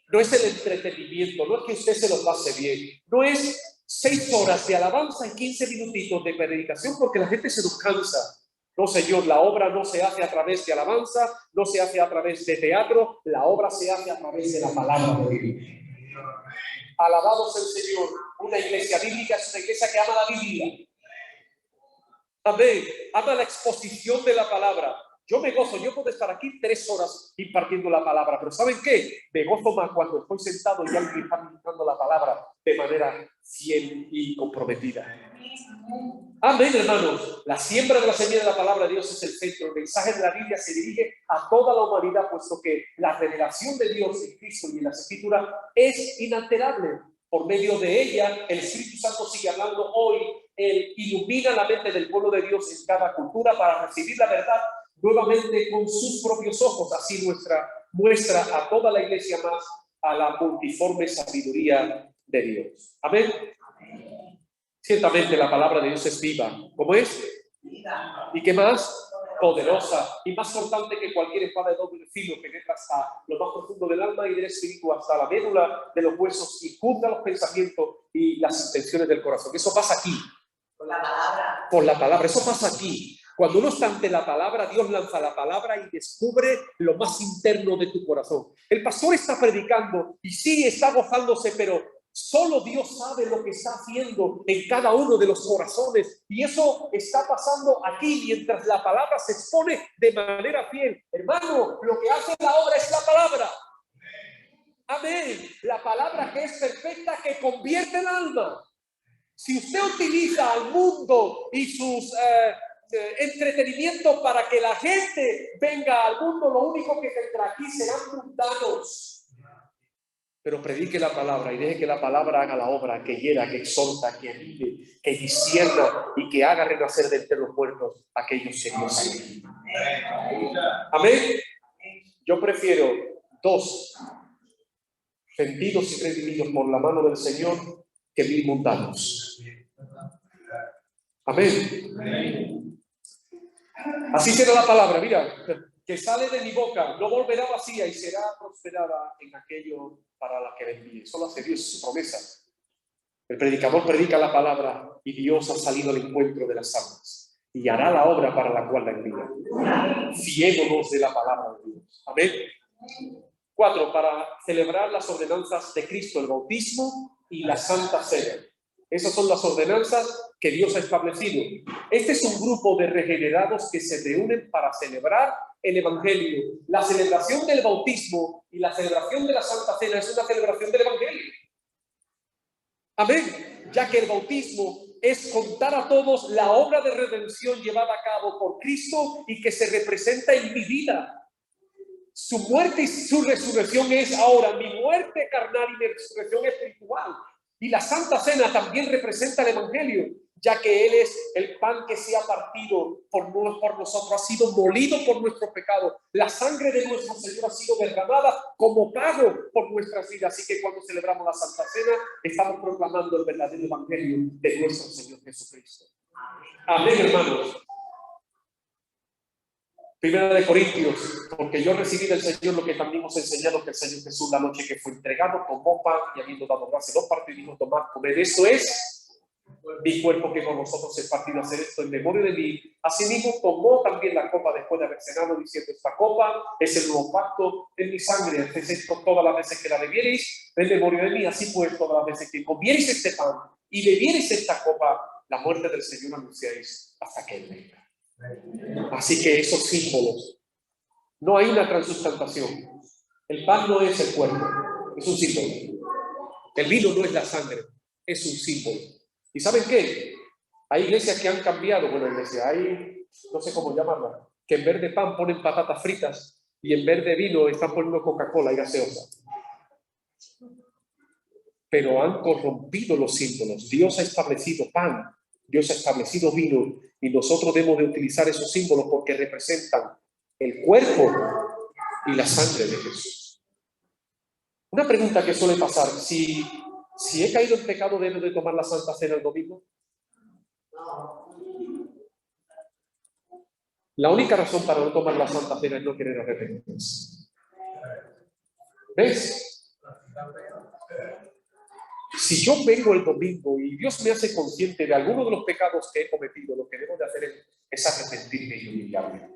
No es el entretenimiento, no es que usted se lo pase bien, no es 6 horas de alabanza y 15 minutitos de predicación porque la gente se nos cansa. No, Señor, la obra no se hace a través de alabanza, no se hace a través de teatro, la obra se hace a través de la palabra de Dios. Alabado sea el Señor. Una iglesia bíblica es una iglesia que ama la Biblia. Amén. Ama la exposición de la palabra. Yo me gozo, yo puedo estar aquí 3 horas impartiendo la palabra, pero ¿saben qué? Me gozo más cuando estoy sentado y alguien está ministrando la palabra de manera fiel y comprometida. Amén, hermanos. La siembra de la semilla de la palabra de Dios es el centro. El mensaje de la Biblia se dirige a toda la humanidad, puesto que la revelación de Dios en Cristo y en las Escrituras es inalterable. Por medio de ella, el Espíritu Santo sigue hablando hoy. Él ilumina la mente del pueblo de Dios en cada cultura para recibir la verdad nuevamente con sus propios ojos. Así muestra a toda la iglesia más a la multiforme sabiduría de Dios. Amén. Ciertamente la palabra de Dios es viva. ¿Cómo es? ¿Y qué más? Poderosa y más cortante que cualquier espada de doble filo, que penetra hasta lo más profundo del alma y del espíritu, hasta la médula de los huesos, y juzga los pensamientos y las intenciones del corazón. Eso pasa aquí. Por la palabra. Por la palabra. Eso pasa aquí. Cuando uno está ante la palabra, Dios lanza la palabra y descubre lo más interno de tu corazón. El pastor está predicando y sí está gozándose, pero solo Dios sabe lo que está haciendo en cada uno de los corazones. Y eso está pasando aquí mientras la palabra se expone de manera fiel. Hermano, lo que hace la obra es la palabra. Amén. La palabra que es perfecta, que convierte el alma. Si usted utiliza al mundo y sus entretenimientos para que la gente venga al mundo, lo único que tendrá aquí serán mundanos. Pero predique la palabra y deje que la palabra haga la obra, que hiera, que exhorta, que anime, que discierna y que haga renacer de entre los muertos aquellos que Dios sigue. Amén. Yo prefiero 2 sentidos y redimidos por la mano del Señor que 1000 mundanos. Amén. Así será la palabra, mira, que sale de mi boca, no volverá vacía y será prosperada en aquello para la que le envíe. Solo hace Dios su promesa. El predicador predica la palabra y Dios ha salido al encuentro de las almas y hará la obra para la cual la envía. Fiémonos de la palabra de Dios. Amén. 4. Para celebrar las ordenanzas de Cristo, el bautismo y la Santa Cena. Esas son las ordenanzas que Dios ha establecido. Este es un grupo de regenerados que se reúnen para celebrar el Evangelio. La celebración del bautismo y la celebración de la Santa Cena es una celebración del Evangelio. Amén. Ya que el bautismo es contar a todos la obra de redención llevada a cabo por Cristo y que se representa en mi vida. Su muerte y su resurrección es ahora mi muerte carnal y mi resurrección espiritual. Y la Santa Cena también representa el Evangelio, ya que Él es el pan que se ha partido por nosotros, ha sido molido por nuestros pecados. La sangre de nuestro Señor ha sido derramada como pago por nuestras vidas. Así que cuando celebramos la Santa Cena, estamos proclamando el verdadero Evangelio de nuestro Señor Jesucristo. Amén, hermanos. 1 Corintios, porque yo recibí del Señor lo que también hemos enseñado, que el Señor Jesús la noche que fue entregado tomó pan y habiendo dado gracias lo partió y dijo: tomad, comed, esto es mi cuerpo que con vosotros es partido, hacer esto en memoria de mí. Asimismo tomó también la copa después de haber cenado, diciendo: esta copa es el nuevo pacto en mi sangre, haced esto todas las veces que la bebiereis en memoria de mí. Así pues, todas las veces que comiereis este pan y bebiereis esta copa, la muerte del Señor anunciáis hasta que Él venga. Así que esos símbolos, no hay una transustantación. El pan no es el cuerpo, es un símbolo. El vino no es la sangre, es un símbolo. ¿Y saben qué? Hay iglesias que han cambiado, hay, no sé cómo llamarla, que en vez de pan ponen patatas fritas y en vez de vino están poniendo Coca-Cola y gaseosa. Pero han corrompido los símbolos. Dios ha establecido pan, Dios ha establecido vino, y nosotros debemos de utilizar esos símbolos porque representan el cuerpo y la sangre de Jesús. Una pregunta que suele pasar: si he caído en pecado, ¿debo de tomar la Santa Cena el domingo? La única razón para no tomar la Santa Cena es no querer arrepentirse. ¿Ves? Si yo vengo el domingo y Dios me hace consciente de alguno de los pecados que he cometido, lo que debo de hacer es arrepentirme y humillarme.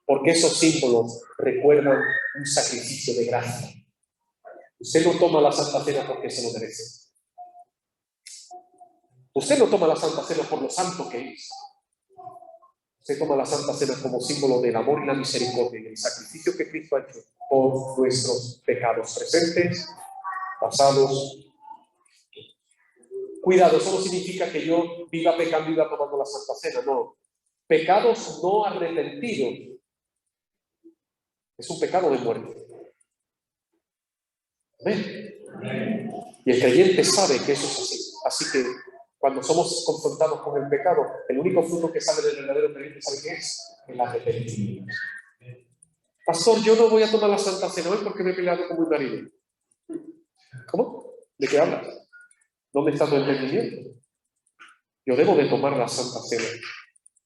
Porque esos símbolos recuerdan un sacrificio de gracia. Usted no toma la Santa Cena porque se lo merece. Usted no toma la Santa Cena por lo santo que es. se toma la Santa Cena como símbolo del amor y la misericordia y el sacrificio que Cristo ha hecho por nuestros pecados presentes, pasados. Cuidado, eso no significa que yo viva pecando y viva tomando la Santa Cena, no. Pecados no arrepentidos es un pecado de muerte. ¿Amén? Y el creyente sabe que eso es así. Así que cuando somos confrontados con el pecado, el único fruto que sale del verdadero creyente, ¿sabe qué es? El arrepentimiento. Pastor, yo no voy a tomar la Santa Cena hoy porque me he peleado con mi marido. ¿Cómo? ¿De qué hablas? ¿Dónde está tu entendimiento? Yo debo de tomar la Santa Cena,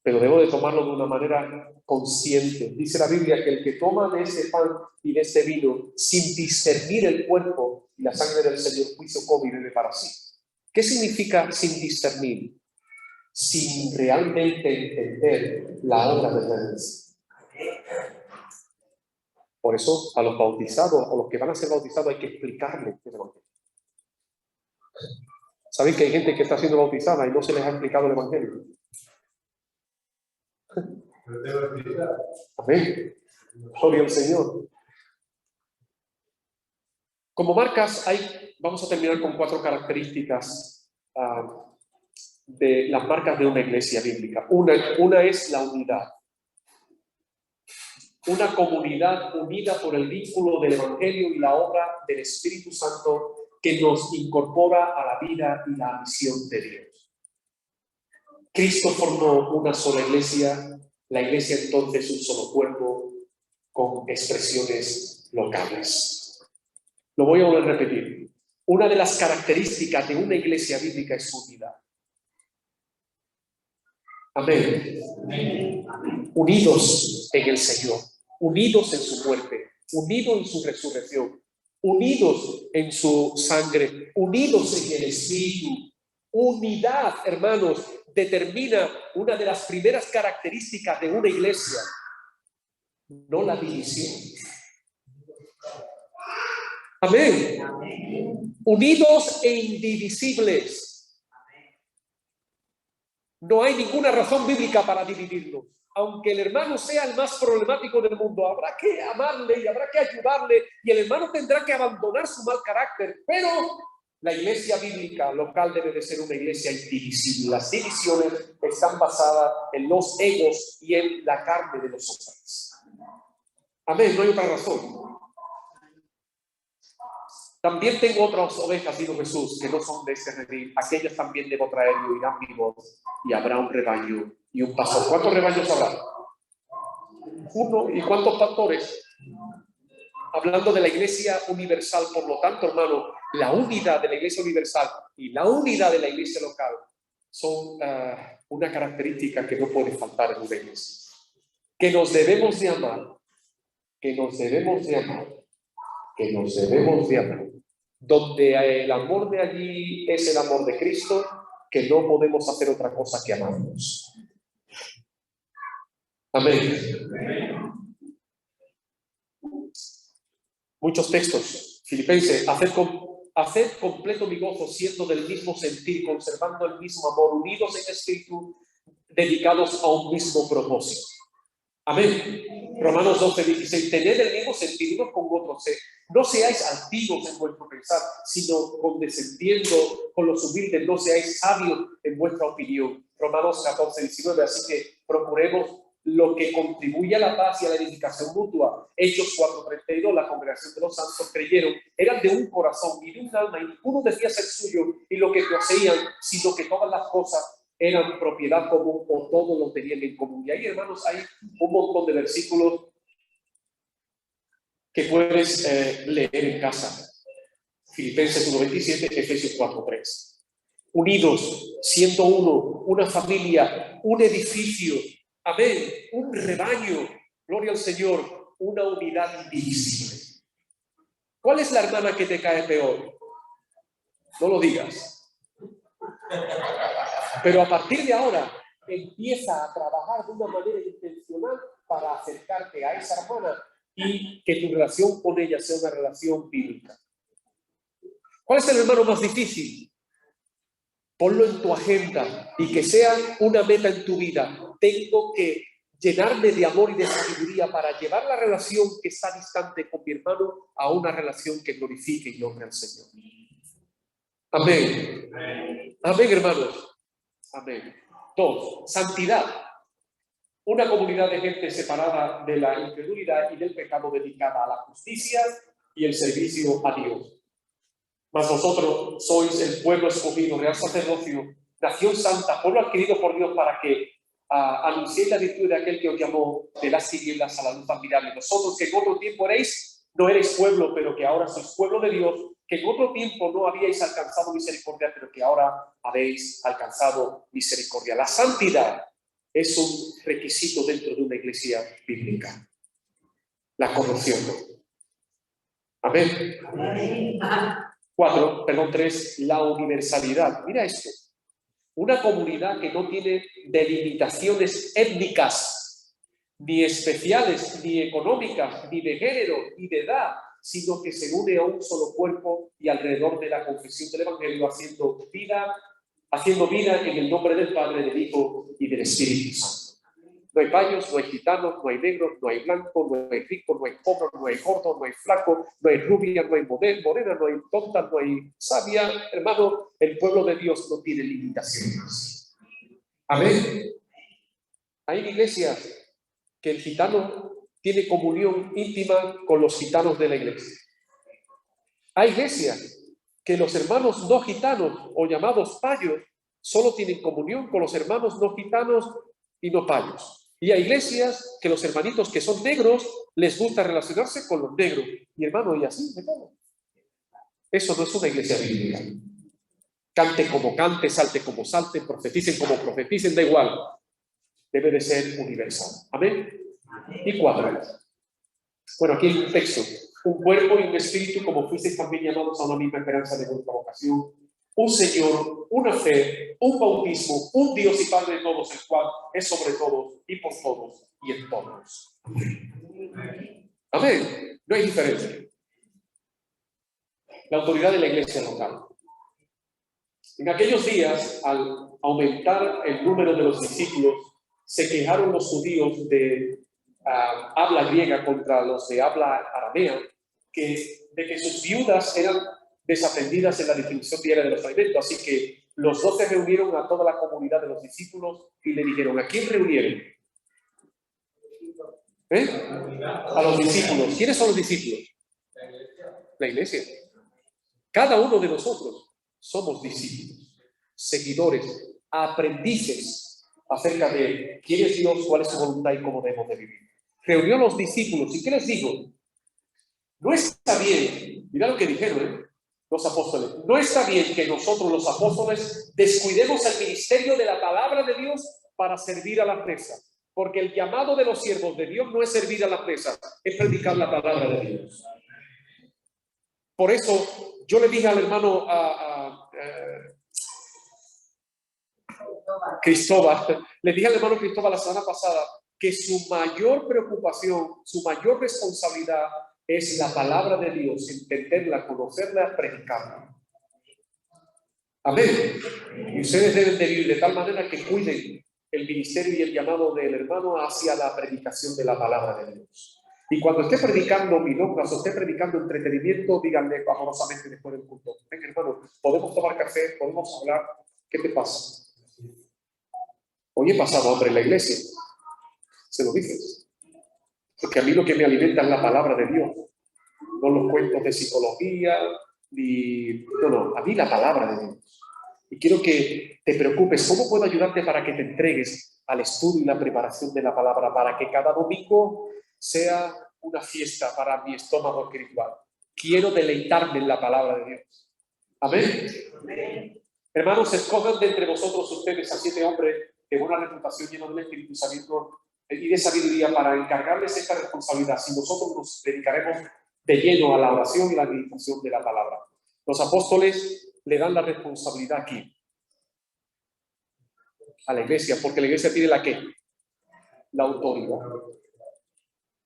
pero debo de tomarlo de una manera consciente. Dice la Biblia que el que toma de este pan y de este vino sin discernir el cuerpo y la sangre del Señor, juicio come y bebe para sí. ¿Qué significa sin discernir? Sin realmente entender la obra de Dios. Por eso a los bautizados, a los que van a ser bautizados, hay que explicarles el Evangelio. ¿Saben que hay gente que está siendo bautizada y no se les ha explicado el Evangelio? Amén. Gloria al Señor. Como marcas, vamos a terminar con 4 características de las marcas de una iglesia bíblica. Una es la unidad. Una comunidad unida por el vínculo del Evangelio y la obra del Espíritu Santo que nos incorpora a la vida y la misión de Dios. Cristo formó una sola iglesia, la iglesia entonces un solo cuerpo con expresiones locales. Lo voy a volver a repetir. Una de las características de una iglesia bíblica es su unidad. Amén. Unidos en el Señor, unidos en su muerte, unidos en su resurrección, unidos en su sangre, unidos en el Espíritu. Unidad, hermanos, determina una de las primeras características de una iglesia, no la división. Amén. Unidos e indivisibles. No hay ninguna razón bíblica para dividirnos. Aunque el hermano sea el más problemático del mundo, habrá que amarle y habrá que ayudarle y el hermano tendrá que abandonar su mal carácter. Pero la iglesia bíblica local debe de ser una iglesia indivisible. Las divisiones están basadas en los egos y en la carne de los hombres. Amén, no hay otra razón. También tengo otras ovejas, dijo Jesús, que no son de ese redil. Aquellas también debo traer y oirán mi voz, y habrá un rebaño y un pastor. ¿Cuántos rebaños habrá? Uno. ¿Y cuántos pastores? Hablando de la iglesia universal, por lo tanto, hermano, la unidad de la iglesia universal y la unidad de la iglesia local son una característica que no puede faltar en una iglesia. Que nos debemos de amar, que nos debemos de amar, que nos debemos de amar. Donde el amor de allí es el amor de Cristo, que no podemos hacer otra cosa que amarnos. Amén. Muchos textos. Filipenses, haced completo mi gozo, siendo del mismo sentir, conservando el mismo amor, unidos en espíritu, dedicados a un mismo propósito. Amén. Romanos 12:16. Tened el mismo sentido con otros. No seáis altivos en vuestro pensar, sino condescendiendo con los humildes. No seáis sabios en vuestra opinión. Romanos 14:19. Así que procuremos lo que contribuye a la paz y a la edificación mutua. Hechos 4:32. La congregación de los santos creyeron, eran de un corazón y de un alma, y ninguno decía ser suyo y lo que poseían, sino que todas las cosas eran propiedad común o todos lo tenían en común. Y ahí, hermanos, hay un montón de versículos que puedes leer en casa. Filipenses 1:27, Efesios 4:3. Unidos, siendo uno, una familia, un edificio, amén, un rebaño, gloria al Señor, una unidad indivisible. ¿Cuál es la hermana que te cae peor? No lo digas. Pero a partir de ahora, empieza a trabajar de una manera intencional para acercarte a esa hermana y que tu relación con ella sea una relación bíblica. ¿Cuál es el hermano más difícil? Ponlo en tu agenda y que sea una meta en tu vida. Tengo que llenarme de amor y de sabiduría para llevar la relación que está distante con mi hermano a una relación que glorifique y honre al Señor. Amén. Amén, hermanos. Amén. 2. Santidad. Una comunidad de gente separada de la incredulidad y del pecado, dedicada a la justicia y el servicio a Dios. Mas vosotros sois el pueblo escogido, real sacerdocio, nación santa, pueblo adquirido por Dios para que anunciéis la virtud de aquel que os llamó de las tinieblas a la luz admirable. Vosotros que en otro tiempo no erais pueblo, pero que ahora sois pueblo de Dios, que en otro tiempo no habíais alcanzado misericordia, pero que ahora habéis alcanzado misericordia. La santidad es un requisito dentro de una iglesia bíblica. La corrupción. Amén. 3. La universalidad. Mira esto. Una comunidad que no tiene delimitaciones étnicas, ni especiales, ni económicas, ni de género, ni de edad, sino que se une a un solo cuerpo y alrededor de la confesión del Evangelio, haciendo vida en el nombre del Padre, del Hijo y del Espíritu Santo. No hay payos, no hay gitanos, no hay negros, no hay blanco, no hay rico, no hay pobre, no hay gordo, no hay flaco, no hay rubia, no hay morena, no hay tonta, no hay sabia. Hermano, el pueblo de Dios no tiene limitaciones. Amén. Hay iglesias que el gitano tiene comunión íntima con los gitanos de la iglesia. Hay iglesias que los hermanos no gitanos o llamados payos solo tienen comunión con los hermanos no gitanos y no payos. Y hay iglesias que los hermanitos que son negros les gusta relacionarse con los negros. Y hermano, y así de todo. Eso no es una iglesia bíblica. Cante como cante, salte como salte, profeticen como profeticen, da igual. Debe de ser universal. Amén. Y 4. Bueno, aquí hay un texto. Un cuerpo y un espíritu, como fuisteis también llamados a una misma esperanza de vuestra vocación. Un Señor, una fe, un bautismo, un Dios y Padre de todos, el cual es sobre todos y por todos y en todos. Amén. No hay diferencia. La autoridad de la iglesia local. En aquellos días, al aumentar el número de los discípulos, se quejaron los judíos de habla griega contra los de habla aramea, de que sus viudas eran desaprendidas en la distribución diaria de los alimentos. Así que los 12 reunieron a toda la comunidad de los discípulos y le dijeron: ¿a quién reunieron? A los discípulos. ¿Quiénes son los discípulos? La iglesia. Cada uno de nosotros somos discípulos, seguidores, aprendices acerca de quién es Dios, cuál es su voluntad y cómo debemos de vivir. Reunió a los discípulos y ¿qué les dijo? No está bien, mirad lo que dijeron, los apóstoles. No está bien que nosotros los apóstoles descuidemos el ministerio de la palabra de Dios para servir a la presa, porque el llamado de los siervos de Dios no es servir a la presa, es predicar la palabra de Dios. Por eso yo le dije al hermano Cristóbal, le dije al hermano Cristóbal la semana pasada que su mayor preocupación, su mayor responsabilidad es la palabra de Dios, entenderla, conocerla, predicarla. Amén. Y ustedes deben de vivir de tal manera que cuiden el ministerio y el llamado del hermano hacia la predicación de la palabra de Dios. Y cuando esté predicando milongas o esté predicando entretenimiento, díganle amorosamente después del culto: ven, hermano, podemos tomar café, podemos hablar. ¿Qué te pasa? Hoy he pasado hambre en la iglesia. Se lo dices. Porque a mí lo que me alimenta es la palabra de Dios. No los cuentos de psicología, ni... No, a mí la palabra de Dios. Y quiero que te preocupes. ¿Cómo puedo ayudarte para que te entregues al estudio y la preparación de la palabra? Para que cada domingo sea una fiesta para mi estómago espiritual. Quiero deleitarme en la palabra de Dios. Amén. Amén. Hermanos, escojan de entre vosotros ustedes a 7 hombres de buena reputación, llenos del Espíritu Santo y de sabiduría, para encargarles esta responsabilidad. Si nosotros nos dedicaremos de lleno a la oración y la meditación de la palabra. Los apóstoles le dan la responsabilidad aquí a la iglesia, porque la iglesia tiene la ¿qué? La autoridad.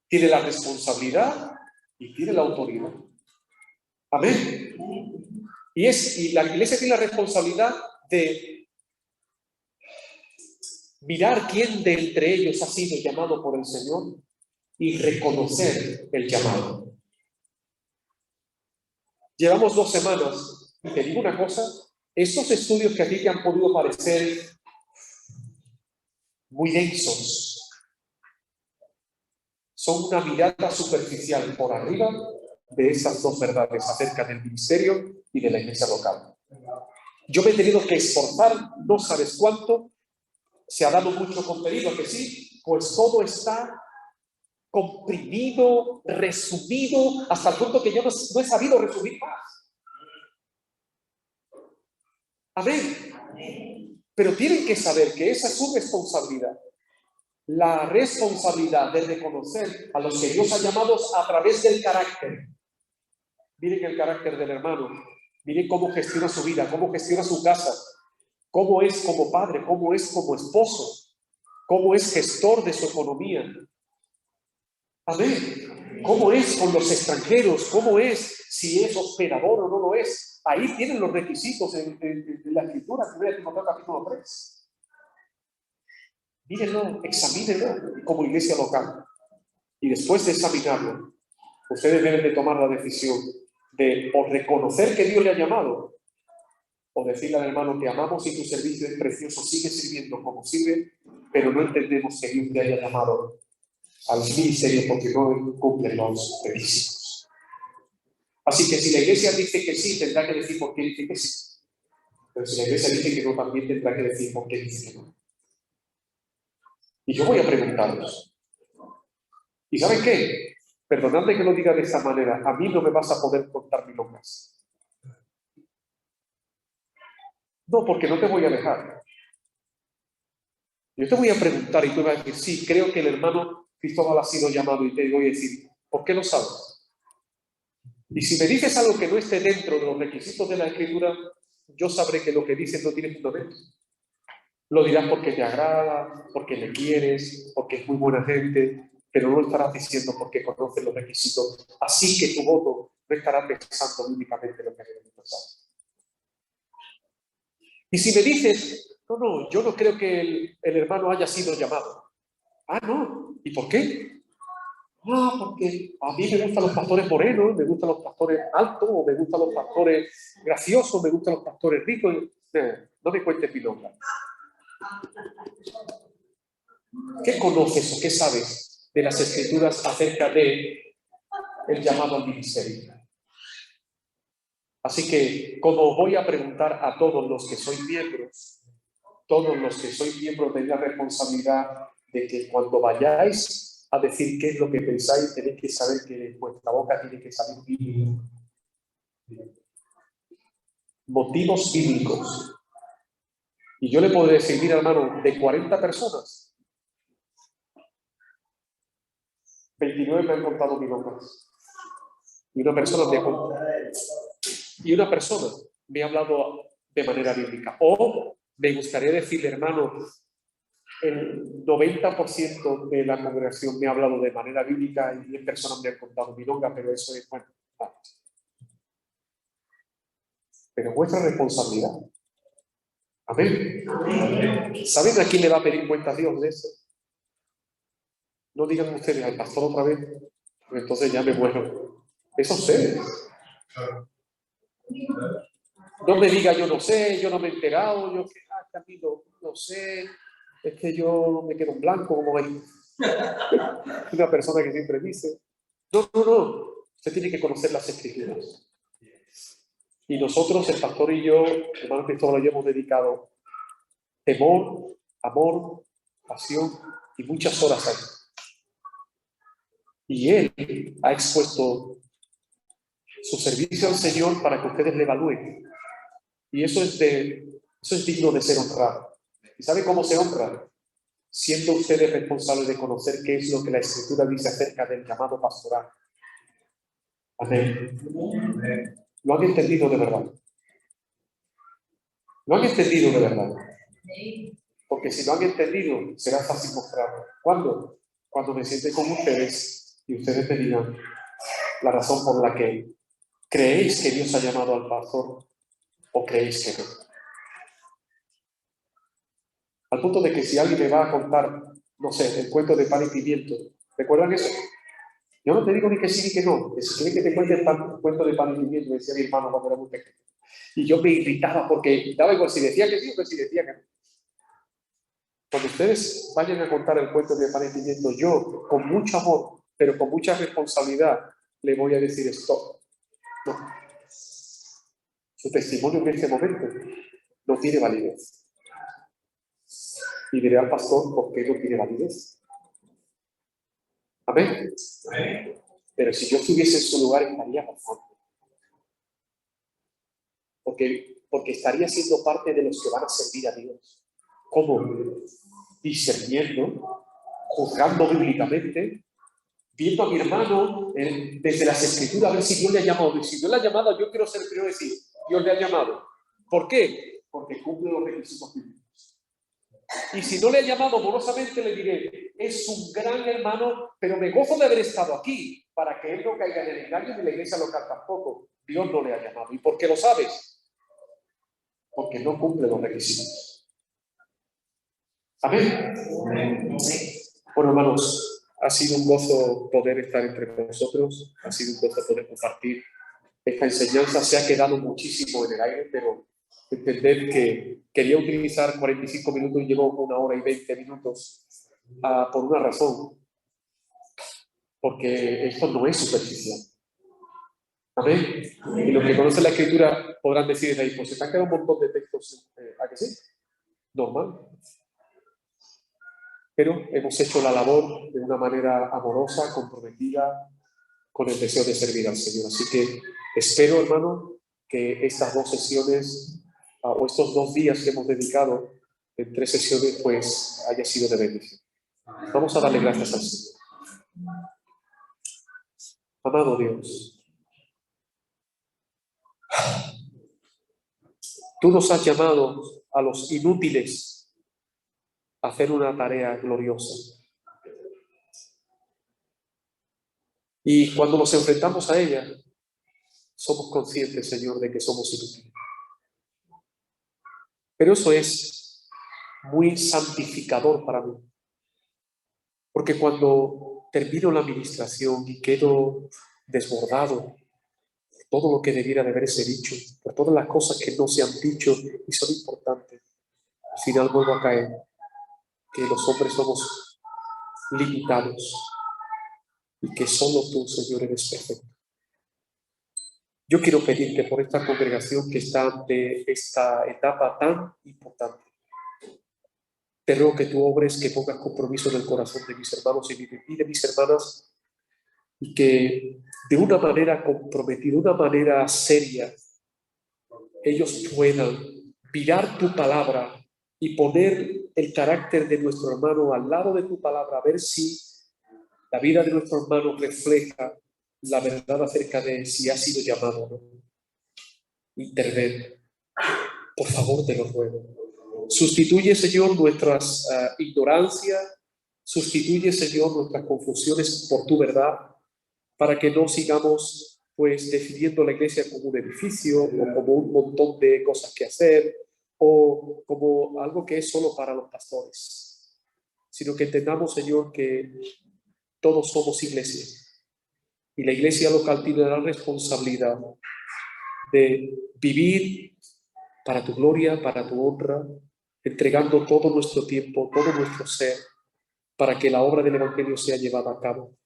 Tiene la responsabilidad y tiene la autoridad. Amén. Y la iglesia tiene la responsabilidad de mirar quién de entre ellos ha sido llamado por el Señor y reconocer el llamado. Llevamos 2 semanas y te digo una cosa, estos estudios que a ti te han podido parecer muy densos son una mirada superficial por arriba de esas 2 verdades acerca del ministerio y de la iglesia local. Yo me he tenido que esforzar, no sabes cuánto, se ha dado mucho contenido, ¿a que sí? Pues todo está comprimido, resumido, hasta el punto que yo no he sabido resumir más. Amén. Pero tienen que saber que esa es su responsabilidad. La responsabilidad de reconocer a los que Dios ha llamado a través del carácter. Miren el carácter del hermano. Miren cómo gestiona su vida, cómo gestiona su casa, cómo es como padre, cómo es como esposo, cómo es gestor de su economía. Amén. ¿Cómo es con los extranjeros? ¿Cómo es si es hospedador o no lo es? Ahí tienen los requisitos en la Escritura, 1 Timoteo capítulo 3. Mírenlo, examínenlo como iglesia local. Y después de examinarlo, ustedes deben de tomar la decisión de o reconocer que Dios le ha llamado, o decirle al hermano que amamos y tu servicio es precioso, sigue sirviendo como sirve, pero no entendemos que Dios te haya llamado al ministerio porque no cumplen los requisitos. Así que si la iglesia dice que sí, tendrá que decir por qué dice que sí. Pero si la iglesia dice que no, también tendrá que decir por qué dice que no. Y yo voy a preguntaros. ¿Y saben qué? Perdonadme que lo diga de esta manera. A mí no me vas a poder contar milongas. No, porque no te voy a dejar. Yo te voy a preguntar y tú vas a decir, sí, creo que el hermano Cristóbal ha sido llamado, y te voy a decir, ¿por qué lo sabes? Y si me dices algo que no esté dentro de los requisitos de la Escritura, yo sabré que lo que dices no tiene fundamento. Lo dirás porque te agrada, porque le quieres, porque es muy buena gente, pero no lo estarás diciendo porque conoces los requisitos. Así que tu voto no estará pensando únicamente lo que debes pensar. Y si me dices, no, yo no creo que el hermano haya sido llamado. Ah, no. ¿Y por qué? Ah, porque a mí me gustan los pastores morenos, me gustan los pastores altos, o me gustan los pastores graciosos, me gustan los pastores ricos. No me cuentes milonga. ¿Qué conoces o qué sabes de las Escrituras acerca de el llamado al ministerio? Así que, como voy a preguntar a todos los que sois miembros, todos los que sois miembros tenéis la responsabilidad de que cuando vayáis a decir qué es lo que pensáis, tenéis que saber que de vuestra boca tiene que salir bíblico. Motivos bíblicos. Y yo le puedo decir, mira hermano, de 40 personas, 29 me han contado milongas. Y una persona me ha hablado de manera bíblica. O me gustaría decirle, hermano, el 90% de la congregación me ha hablado de manera bíblica y 10 personas me han contado milonga, pero eso es, bueno, pero vuestra responsabilidad. Amén. ¿Saben a quién le va a pedir cuenta Dios de eso? No digan ustedes al pastor otra vez, porque entonces ya me muero. Es a ustedes. No me diga yo no sé, yo no me he enterado, yo que Camilo, no sé, es que yo me quedo en blanco, como hay una persona que siempre dice. No. Usted tiene que conocer las Escrituras. Y nosotros, el pastor y yo, hermano Cristóbal, le hemos dedicado temor, amor, pasión y muchas horas ahí. Y él ha expuesto su servicio al Señor para que ustedes le evalúen. Y eso es digno de ser honrado. ¿Y sabe cómo se honra? Siendo ustedes responsables de conocer qué es lo que la Escritura dice acerca del llamado pastoral. Amén. ¿Lo han entendido de verdad? ¿Lo han entendido de verdad? Porque si lo han entendido, será fácil mostrarlo. ¿Cuándo? Cuando me siente con ustedes y ustedes me digan la razón por la que creéis que Dios ha llamado al pastor o creéis que no. Al punto de que si alguien me va a contar, no sé, el cuento de pan y pimiento, ¿recuerdan eso? Yo no te digo ni que sí ni que no, que si quieren que te cuente el cuento de pan y pimiento, me decía mi hermano cuando era muy pequeño. Y yo me irritaba porque daba igual si decía que sí o que si decía que no. Cuando ustedes vayan a contar el cuento de pan y pimiento, yo, con mucho amor, pero con mucha responsabilidad, le voy a decir stop. No. Su testimonio en este momento no tiene validez. Y diré al pastor por qué no tiene validez. Amén. Pero si yo estuviese en su lugar, estaría pasando. Porque estaría siendo parte de los que van a servir a Dios. ¿Cómo? Discerniendo, juzgando bíblicamente, viendo a mi hermano desde las escrituras, a ver si Dios le ha llamado. Y si Dios le ha llamado, yo quiero ser el primero y decir, Dios le ha llamado. ¿Por qué? Porque cumple los requisitos bíblicos. Y si no le ha llamado amorosamente, le diré, es un gran hermano, pero me gozo de haber estado aquí, para que él no caiga en el engaño ni la iglesia local tampoco. Dios no le ha llamado. ¿Y por qué lo sabes? Porque no cumple los requisitos. Amén. Bueno, hermanos, ha sido un gozo poder estar entre vosotros, ha sido un gozo poder compartir esta enseñanza. Se ha quedado muchísimo en el aire, pero entender que quería utilizar 45 minutos y llevo 1 hora y 20 minutos por una razón, porque esto no es superficial. Amén. Y los que conocen la escritura podrán decir de ahí, pues se te han quedado un montón de textos, ¿a que sí? Normal. Pero hemos hecho la labor de una manera amorosa, comprometida, con el deseo de servir al Señor. Así que espero, hermano, que estas 2 sesiones o estos 2 días que hemos dedicado en 3 sesiones, pues haya sido de bendición. Vamos a darle gracias al Señor. Amado Dios, tú nos has llamado a los inútiles a hacer una tarea gloriosa. Y cuando nos enfrentamos a ella, somos conscientes, Señor, de que somos inútiles. Pero eso es muy santificador para mí. Porque cuando termino la administración y quedo desbordado por todo lo que debiera de haberse dicho, por todas las cosas que no se han dicho y son importantes, al final vuelvo a caer que los hombres somos limitados y que solo tú, Señor, eres perfecto. Yo quiero pedirte por esta congregación que está ante esta etapa tan importante. Te ruego que tú obres, que pongas compromiso en el corazón de mis hermanos y de mis hermanas, y que de una manera comprometida, de una manera seria, ellos puedan mirar tu palabra y poner el carácter de nuestro hermano al lado de tu palabra, a ver si la vida de nuestro hermano refleja la verdad acerca de si ha sido llamado o no. Interven, por favor, te lo ruego. Sustituye, Señor, nuestras ignorancias, sustituye, Señor, nuestras confusiones por tu verdad, para que no sigamos, pues, definiendo la iglesia como un edificio o como un montón de cosas que hacer o como algo que es solo para los pastores, sino que entendamos, Señor, que todos somos iglesia y la iglesia local tiene la responsabilidad de vivir para tu gloria, para tu honra, entregando todo nuestro tiempo, todo nuestro ser, para que la obra del Evangelio sea llevada a cabo,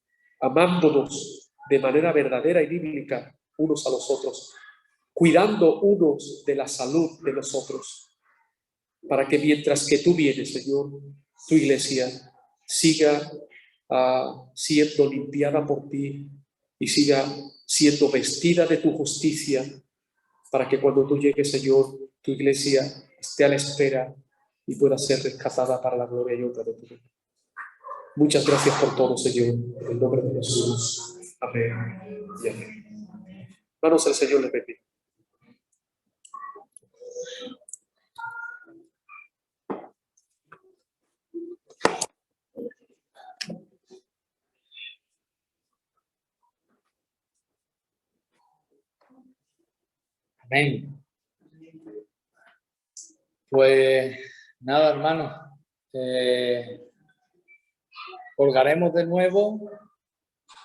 amándonos de manera verdadera y bíblica unos a los otros, cuidando unos de la salud de los otros, para que mientras que tú vienes, Señor, tu iglesia siga siendo limpiada por ti y siga siendo vestida de tu justicia, para que cuando tú llegues, Señor, tu iglesia esté a la espera y pueda ser rescatada para la gloria y honra de tu nombre. Muchas gracias por todo, Señor, en el nombre de Jesús. Amén y amén. Hermanos, el Señor les bendiga. Amén. Pues nada, hermano. colgaremos de nuevo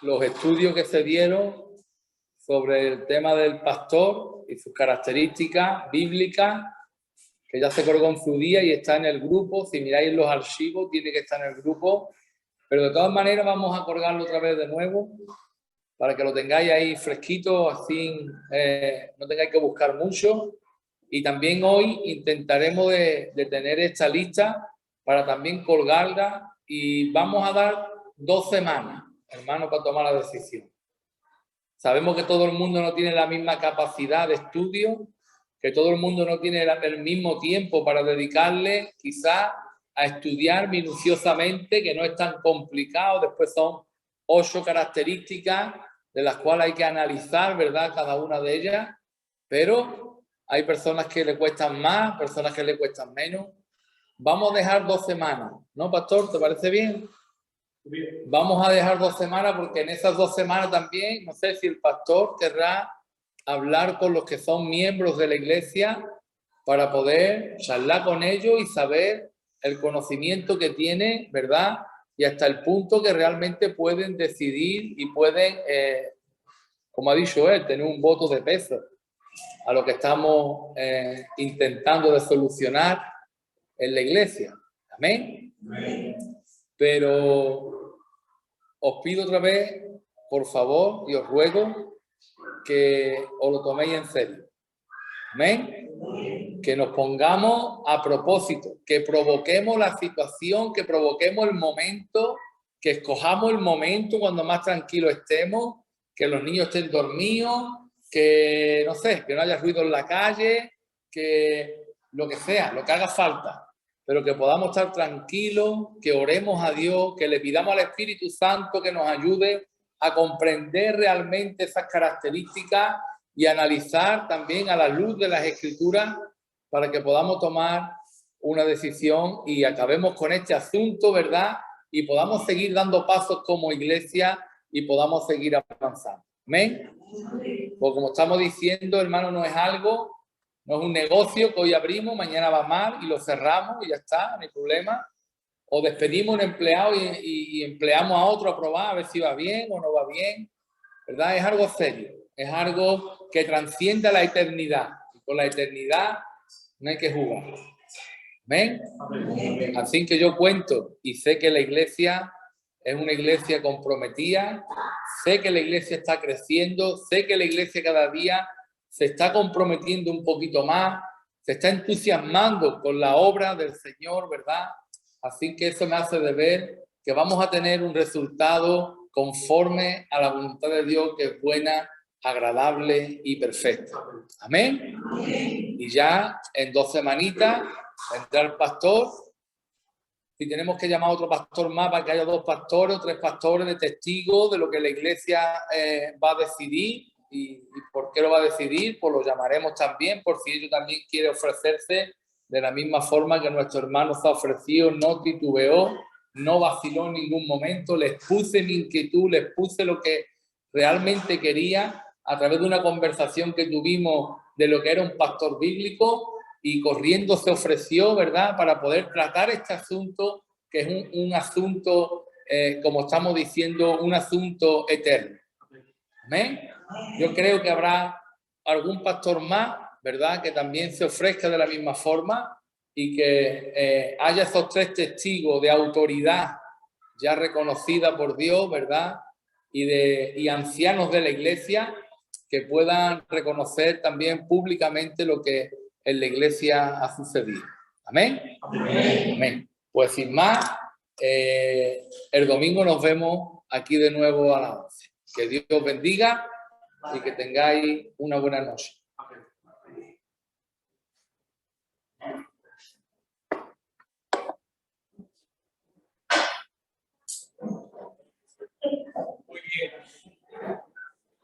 los estudios que se dieron sobre el tema del pastor y sus características bíblicas, que ya se colgó en su día y está en el grupo. Si miráis los archivos, tiene que estar en el grupo. Pero de todas maneras vamos a colgarlo otra vez de nuevo para que lo tengáis ahí fresquito, así no tengáis que buscar mucho. Y también hoy intentaremos de tener esta lista para también colgarla, y vamos a dar 2 semanas, hermano, para tomar la decisión. Sabemos que todo el mundo no tiene la misma capacidad de estudio, que todo el mundo no tiene el mismo tiempo para dedicarle quizás a estudiar minuciosamente, que no es tan complicado. Después son 8 características de las cuales hay que analizar, ¿verdad?, cada una de ellas, pero hay personas que le cuestan más, personas que le cuestan menos. Vamos a dejar 2 semanas, ¿no, pastor? ¿Te parece bien? Vamos a dejar 2 semanas, porque en esas 2 semanas también, no sé si el pastor querrá hablar con los que son miembros de la iglesia para poder charlar con ellos y saber el conocimiento que tienen, ¿verdad? Y hasta el punto que realmente pueden decidir y pueden, como ha dicho él, tener un voto de peso a lo que estamos intentando de solucionar en la iglesia. Amén. Amén. Pero os pido otra vez, por favor, y os ruego que os lo toméis en serio. Amén. Que nos pongamos a propósito, que provoquemos la situación, que provoquemos el momento, que escojamos el momento cuando más tranquilos estemos, que los niños estén dormidos, que no sé, que no haya ruido en la calle, que lo que sea, lo que haga falta, pero que podamos estar tranquilos, que oremos a Dios, que le pidamos al Espíritu Santo que nos ayude a comprender realmente esas características y analizar también a la luz de las Escrituras para que podamos tomar una decisión y acabemos con este asunto, ¿verdad? Y podamos seguir dando pasos como iglesia y podamos seguir avanzando. ¿Amén? Pues como estamos diciendo, hermano, no es algo, no es un negocio que hoy abrimos, mañana va mal y lo cerramos y ya está, no hay problema. O despedimos a un empleado y empleamos a otro a probar a ver si va bien o no va bien, ¿verdad? Es algo serio, es algo que trasciende la eternidad. Y con la eternidad no hay que jugar. ¿Amén? Amén. Así que yo cuento y sé que la iglesia es una iglesia comprometida, sé que la iglesia está creciendo, sé que la iglesia cada día se está comprometiendo un poquito más, se está entusiasmando con la obra del Señor, ¿verdad? Así que eso me hace de ver que vamos a tener un resultado conforme a la voluntad de Dios, que es buena, agradable y perfecta. ¿Amén? Amén. Y ya en 2 semanitas vendrá el pastor. Si tenemos que llamar a otro pastor más para que haya 2 pastores o 3 pastores de testigos de lo que la iglesia va a decidir y por qué lo va a decidir, pues lo llamaremos también, por si ellos también quieren ofrecerse de la misma forma que nuestro hermano se ha ofrecido, no titubeó, no vaciló en ningún momento, les puse mi inquietud, les puse lo que realmente quería a través de una conversación que tuvimos de lo que era un pastor bíblico, y corriendo se ofreció, ¿verdad?, para poder tratar este asunto, que es un asunto, como estamos diciendo, un asunto eterno. ¿Amén? Yo creo que habrá algún pastor más, ¿verdad?, que también se ofrezca de la misma forma y que haya esos 3 testigos de autoridad ya reconocida por Dios, ¿verdad?, y ancianos de la iglesia que puedan reconocer también públicamente lo que en la iglesia ha sucedido. ¿Amén? Amén. Amén. Pues sin más, el domingo nos vemos aquí de nuevo a las 11. Que Dios bendiga y que tengáis una buena noche.